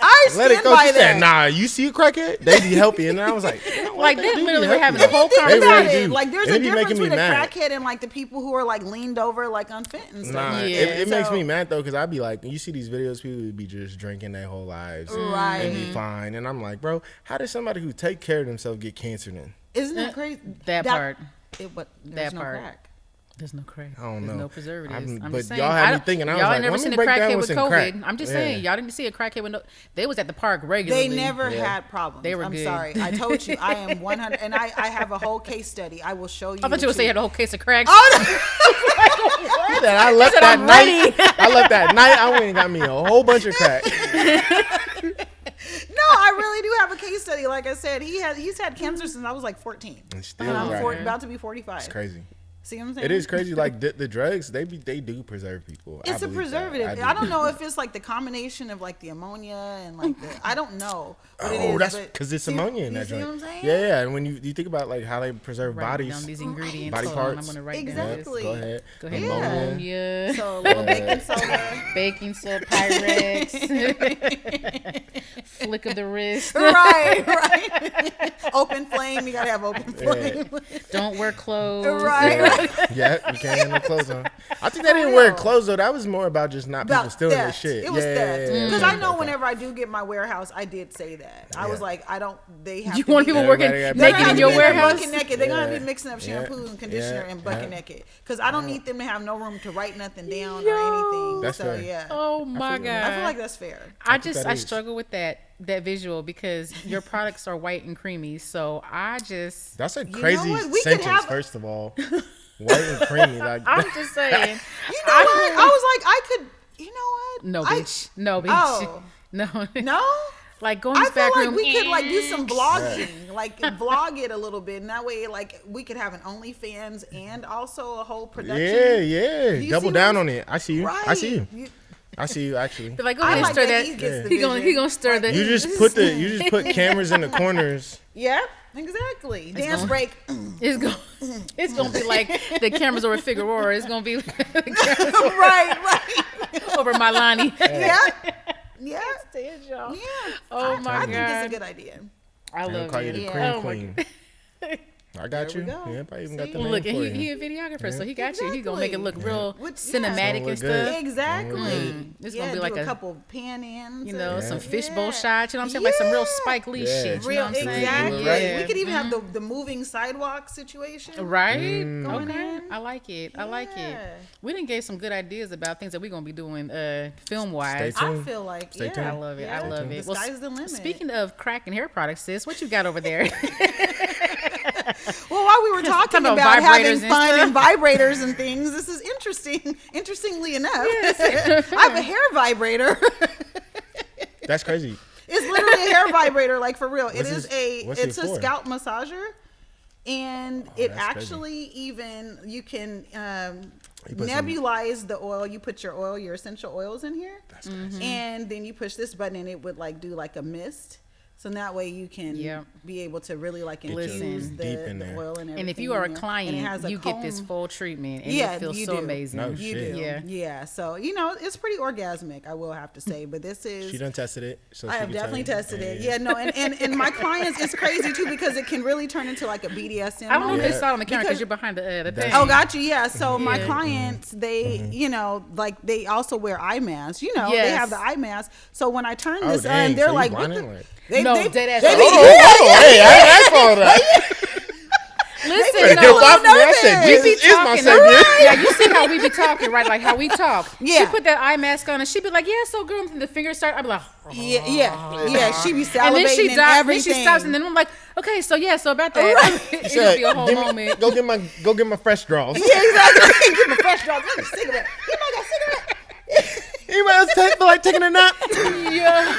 S3: I stand
S4: Let it go.
S3: by
S4: She
S3: that.
S4: said, nah, you see a crackhead? They be helping. And I was like,
S1: Like they
S4: do
S1: literally
S4: be
S1: were having
S4: helping.
S1: a whole
S3: Think
S1: conversation.
S3: about
S4: really
S3: it.
S4: do.
S3: Like there's
S4: And
S3: a
S4: it be
S3: difference
S4: making me
S3: between a
S4: mad.
S3: crackhead and like the people who are like leaned over like on fentanyl and stuff.
S4: Nah,
S1: Yeah.
S4: it makes
S3: So-
S4: me mad though, because I'd be like, you see these videos, people would be just drinking their whole lives
S3: Right.
S4: and be fine. And I'm like, bro, how does somebody who take care of themselves get cancer then?
S3: Isn't that crazy?
S1: That part.
S3: There's no
S1: part.
S3: crack.
S1: There's no crack.
S4: I don't
S1: There's
S4: know.
S1: no preservatives. I'm
S4: but
S1: just saying.
S4: y'all had me thinking, I was
S1: y'all
S4: like,
S1: ain't never
S4: let me
S1: seen a
S4: break down
S1: crackhead
S4: what's
S1: with
S4: in crack.
S1: COVID. I'm just
S4: Yeah.
S1: saying, y'all didn't see a crackhead with no. They was at the park regularly.
S3: They never had problems.
S1: They were
S3: I'm
S1: good.
S3: sorry. I told you. I am 100, and I have a whole case study. I will show you.
S1: I thought you would say you had a whole case of crack.
S3: Oh,
S4: He said, I left
S1: said,
S4: that
S1: "I'm
S4: night. I left that night. I went and got me a whole bunch of crack.
S3: no, I really do have a case study. Like I said, he's had cancer since I was like 14.
S4: And still,
S3: And I'm
S4: right.
S3: about to be 45.
S4: It's crazy.
S3: See what I'm saying?
S4: It is crazy. Like the drugs, they do preserve people.
S3: It's
S4: I
S3: a
S4: believe that.
S3: preservative. I don't know if it's like the combination of like the ammonia and like I don't know what it is.
S4: That's
S3: but
S4: because it's
S3: see-
S4: ammonia in
S3: you
S4: that
S3: see
S4: joint.
S3: what I'm saying?
S4: Yeah. And when you think about like how they preserve
S1: Write down
S4: bodies,
S1: these ingredients.
S4: body
S1: Hold on,
S4: parts.
S1: I'm gonna write
S3: Exactly.
S4: Go ahead.
S1: Go ahead.
S3: Yeah.
S1: Ammonia.
S3: So a little baking soda.
S1: Baking soda, Pyrex, flick of the wrist.
S3: right. Open flame. You gotta have open flame.
S1: Don't wear clothes.
S3: Right.
S4: Yeah, you can't have no clothes on. I think they didn't wear clothes though. That was more about just not people
S3: About
S4: stealing their
S3: theft.
S4: shit.
S3: It was theft.
S4: Yeah.
S3: Because I know whenever I do get my warehouse, I did say that. I was like, I don't. They have.
S1: You
S3: to
S1: want
S3: be-
S1: people working
S4: Everybody got
S3: They're
S1: naked
S3: gonna
S1: in
S3: be
S1: your
S3: there
S1: warehouse?
S3: bucket naked. They're gonna
S4: Yeah.
S3: be mixing up shampoos and conditioner and bucket naked. Because I don't need them to have no room to write nothing down or anything.
S4: That's
S3: so
S4: fair.
S3: yeah.
S1: Oh my
S3: I
S1: god!
S3: feel like that's fair.
S1: I
S4: that is.
S1: struggle with that visual because your products are white and creamy. So I just
S4: That's a
S3: know
S4: crazy
S3: what? We could
S4: sentence.
S3: have-
S4: First of all, white and creamy. Like
S1: I'm just saying.
S3: You know what? I was like, I could. You know what?
S1: No
S3: I-
S1: bitch. No bitch.
S3: Oh.
S1: No.
S3: No.
S1: Like go in
S3: I
S1: this
S3: feel
S1: back
S3: like
S1: room.
S3: we could like do some vlogging, like vlog it a little bit, and that way, like we could have an OnlyFans and also a whole production.
S4: yeah.
S3: You
S4: Double
S3: see
S4: down
S3: what
S4: on it. I see you.
S3: Right.
S4: I see you. I see you actually.
S1: They're like, go
S3: I
S1: ahead and
S3: like
S1: stir
S3: that
S1: that.
S3: he gets the
S1: He gonna
S3: vision.
S1: stir the.
S4: You just put cameras in the corners.
S3: Yeah, exactly. Dance break.
S1: It's gonna be like the cameras over Figueroa. It's gonna be the cameras
S3: right.
S1: over Milani.
S3: Yeah. Yeah.
S1: Oh my
S3: I
S1: god!
S3: think it's a good idea.
S1: I
S4: They'll
S1: love
S4: call you
S1: it.
S4: the
S3: Yeah.
S4: cream
S1: Oh my
S4: queen. I got
S3: There
S4: you.
S3: we go.
S4: Yeah, I even got
S3: See?
S4: the name
S1: Look,
S4: for
S1: and
S4: you.
S1: he a videographer, so he got you. He gonna make it look
S3: Exactly.
S1: real
S3: Yeah.
S1: cinematic
S4: Look
S1: and
S4: good.
S1: stuff.
S3: Exactly.
S1: It's
S3: Yeah,
S1: gonna be like
S3: do a
S1: a
S3: couple pan-ins.
S1: you know,
S3: and-
S1: some
S4: Yeah.
S1: fishbowl shots. You know what I'm saying? Like some real
S3: Yeah.
S1: Spike Lee
S4: Yeah.
S1: shit. You
S3: Real,
S1: know what I'm saying?
S3: exactly.
S1: Yeah.
S3: We could even have the moving sidewalk situation.
S1: Right?
S3: Going
S1: Okay.
S3: in.
S1: I like it. I like it.
S3: Yeah.
S1: We didn't get some good ideas about things that we're gonna be doing film wise.
S4: Stay
S3: I
S4: tuned.
S3: feel like,
S4: Stay
S3: yeah.
S4: tuned.
S1: I love it. I love it.
S3: The sky's the limit.
S1: Speaking of crack and hair products, sis, what you got over there?
S3: Well, while we were talking
S1: about
S3: about having
S1: vibrators and
S3: fun
S1: stuff.
S3: and vibrators and things, this is interesting. Interestingly enough, I have a hair vibrator.
S4: That's crazy.
S3: It's literally a hair vibrator, like for real.
S4: What's
S3: It's
S4: it
S3: a
S4: for?
S3: scalp massager, and it
S4: that's
S3: actually even you can
S4: You put some-
S3: nebulize the oil. You put your essential oils in here,
S4: That's crazy.
S3: and then you push this button, and it would like do like a mist. So that way you can
S1: Yep.
S3: be able to really like
S4: you
S3: infuse
S1: Listen.
S3: the,
S4: deep in
S3: the
S4: there.
S3: oil and everything.
S1: And if you are a
S3: in there.
S1: client,
S3: And it has a
S1: you get this
S3: comb.
S1: full treatment, and
S3: Yeah,
S1: it feels
S3: you
S1: so
S3: do.
S1: amazing.
S4: No
S3: You
S4: shit.
S3: do.
S1: Yeah.
S3: Yeah. So, it's pretty orgasmic, I will have to say. But this is.
S4: She done tested it. So
S3: I
S4: she
S3: have
S4: can tell
S3: definitely
S4: you.
S3: tested it. Yeah, no. And my clients, it's crazy too because it can really turn into like a BDSM.
S1: I don't know if
S3: moment.
S1: they saw it on the camera because
S3: Because-
S1: you're behind the
S4: That's-
S1: thing.
S3: Oh, got you. Yeah. So my
S1: Yeah.
S3: clients, they, like they also wear eye masks. They
S1: Yes.
S3: have the eye mask. So when I turn
S4: Oh,
S3: this
S4: dang.
S3: on, they're
S4: So you
S3: like, what
S4: blinding,
S3: the?
S4: like-
S1: No,
S3: they,
S1: dead ass.
S3: they be-
S4: Hold on. Hey, I asked for all that.
S1: Listen,
S4: Hey,
S1: no,
S4: get off me. I said,
S1: we be
S4: Jesus is my
S1: talking.
S4: savior.
S1: Yeah, you see how we be talking, right? Like how we talk.
S3: Yeah.
S1: She put that eye mask on, and she be like, "Yeah, so girl," and the fingers start. I be like,
S3: Yeah. She be salivating
S1: and then she
S3: and
S1: then
S3: everything.
S1: she stops, and then I'm like, "Okay, so yeah, so about that."
S4: She
S1: It
S4: said,
S1: just be a whole
S4: "Give me-
S1: moment.
S3: Oh,
S4: Go get my fresh draws.
S3: Yeah, exactly. Give me a fresh draw. Give me a cigarette. Anybody got a cigarette?
S4: Anybody else feel like taking a nap?
S1: Yeah.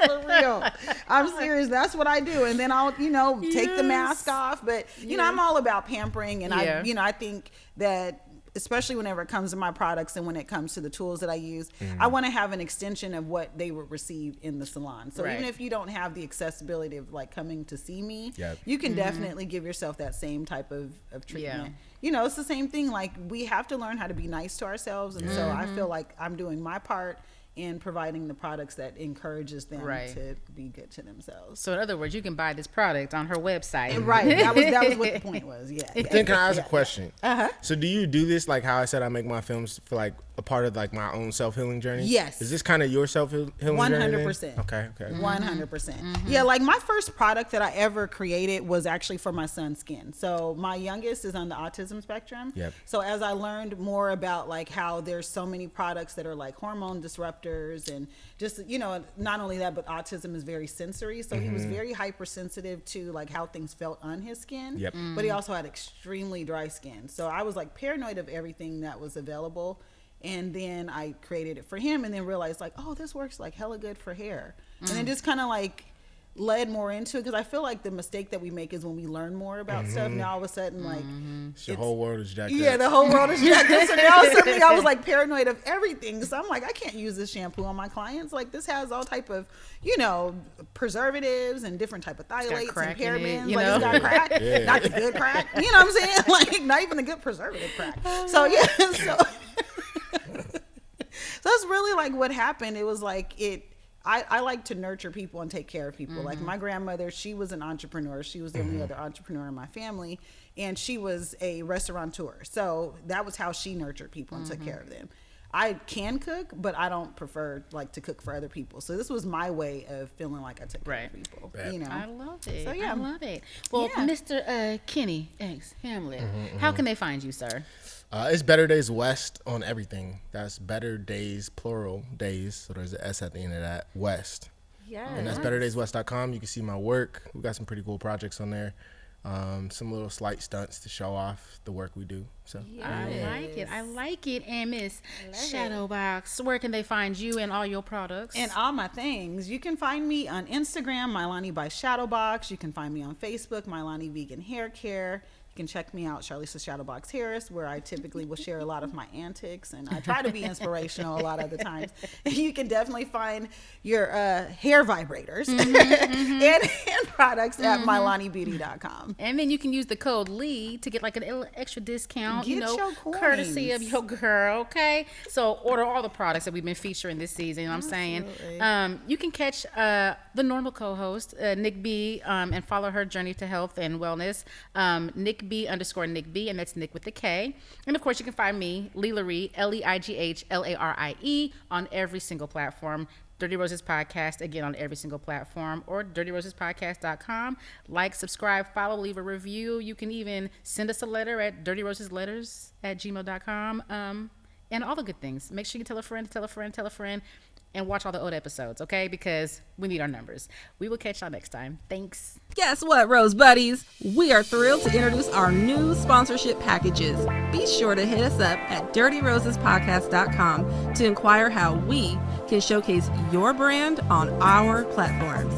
S3: For real. I'm serious. That's what I do. And then I'll, take the mask off. But, I'm all about pampering. And I think that, especially whenever it comes to my products and when it comes to the tools that I use, I want to have an extension of what they would receive in the salon. So even if you don't have the accessibility of like coming to see me, you can definitely give yourself that same type of treatment. It's the same thing. Like, we have to learn how to be nice to ourselves. And so I feel like I'm doing my part in providing the products that encourages them to be good to themselves.
S1: So in other words, you can buy this product on her website.
S3: Right. That was what the point was.
S4: Then can I ask a question? So do you do this like how I said I make my films for like a part of like my own self-healing journey?
S3: Yes.
S4: Is this kind of your self-healing journey?
S3: 100%.
S4: Okay.
S3: 100%. Yeah, like my first product that I ever created was actually for my son's skin. So my youngest is on the autism spectrum. So as I learned more about like how there's so many products that are like hormone disruptors and just, not only that, but autism is very sensory. So he was very hypersensitive to like how things felt on his skin. But he also had extremely dry skin. So I was like paranoid of everything that was available. And then I created it for him and then realized like, oh, this works like hella good for hair. And then just kind of like led more into it, because I feel like the mistake that we make is when we learn more about stuff. Now all of a sudden, like,
S4: the whole world is jacked up.
S3: Yeah, the whole world is jacked up. So now suddenly I was like paranoid of everything. So I'm like, I can't use this shampoo on my clients. Like, this has all type of, preservatives and different type of phthalates and parabens. Like, it's got crack, not the good crack. You know what I'm saying? Like, not even the good preservative crack. So yeah, so that's really like what happened. It was like I like to nurture people and take care of people. Like my grandmother, she was an entrepreneur. She was the only other entrepreneur in my family, and she was a restaurateur. So that was how she nurtured people and took care of them. I can cook, but I don't prefer like to cook for other people. So this was my way of feeling like I took care of people.
S1: I love it.
S3: So yeah,
S1: I love it. Well, Mr. Kenny X Hamlett, how can they find you, sir?
S4: It's Better Days West on everything. That's Better Days, plural days. So there's an S at the end of that, West. And that's betterdayswest.com. You can see my work. We got some pretty cool projects on there. Some little slight stunts to show off the work we do. So
S1: I like it. And Miss Chadowboxx, where can they find you and all your products
S3: and all my things? You can find me on Instagram, Mylani by Chadowboxx. You can find me on Facebook, Mylani Vegan Hair Care. You can check me out, Charlisa Chadowboxx Harris, where I typically will share a lot of my antics, and I try to be inspirational a lot of the times. You can definitely find your hair vibrators and products at MylaniBeauty.com.
S1: And then you can use the code Leigh to get like an extra discount, courtesy of your girl, okay? So order all the products that we've been featuring this season, you know what I'm saying? You can catch the normal co-host, Nik B, and follow her journey to health and wellness, Nik B _Nik B, and that's Nik with the K. And of course, you can find me, Leigh LaRie, LeighlaRie, on every single platform. Dirty Roses Podcast, again, on every single platform, or dirtyrosespodcast.com. Like, subscribe, follow, leave a review. You can even send us a letter at dirtyrosesletters@gmail.com, and all the good things. Make sure you tell a friend, and watch all the old episodes, okay? Because we need our numbers. We will catch y'all next time. Thanks.
S2: Guess what, Rose Buddies? We are thrilled to introduce our new sponsorship packages. Be sure to hit us up at dirtyrosespodcast.com to inquire how we can showcase your brand on our platforms.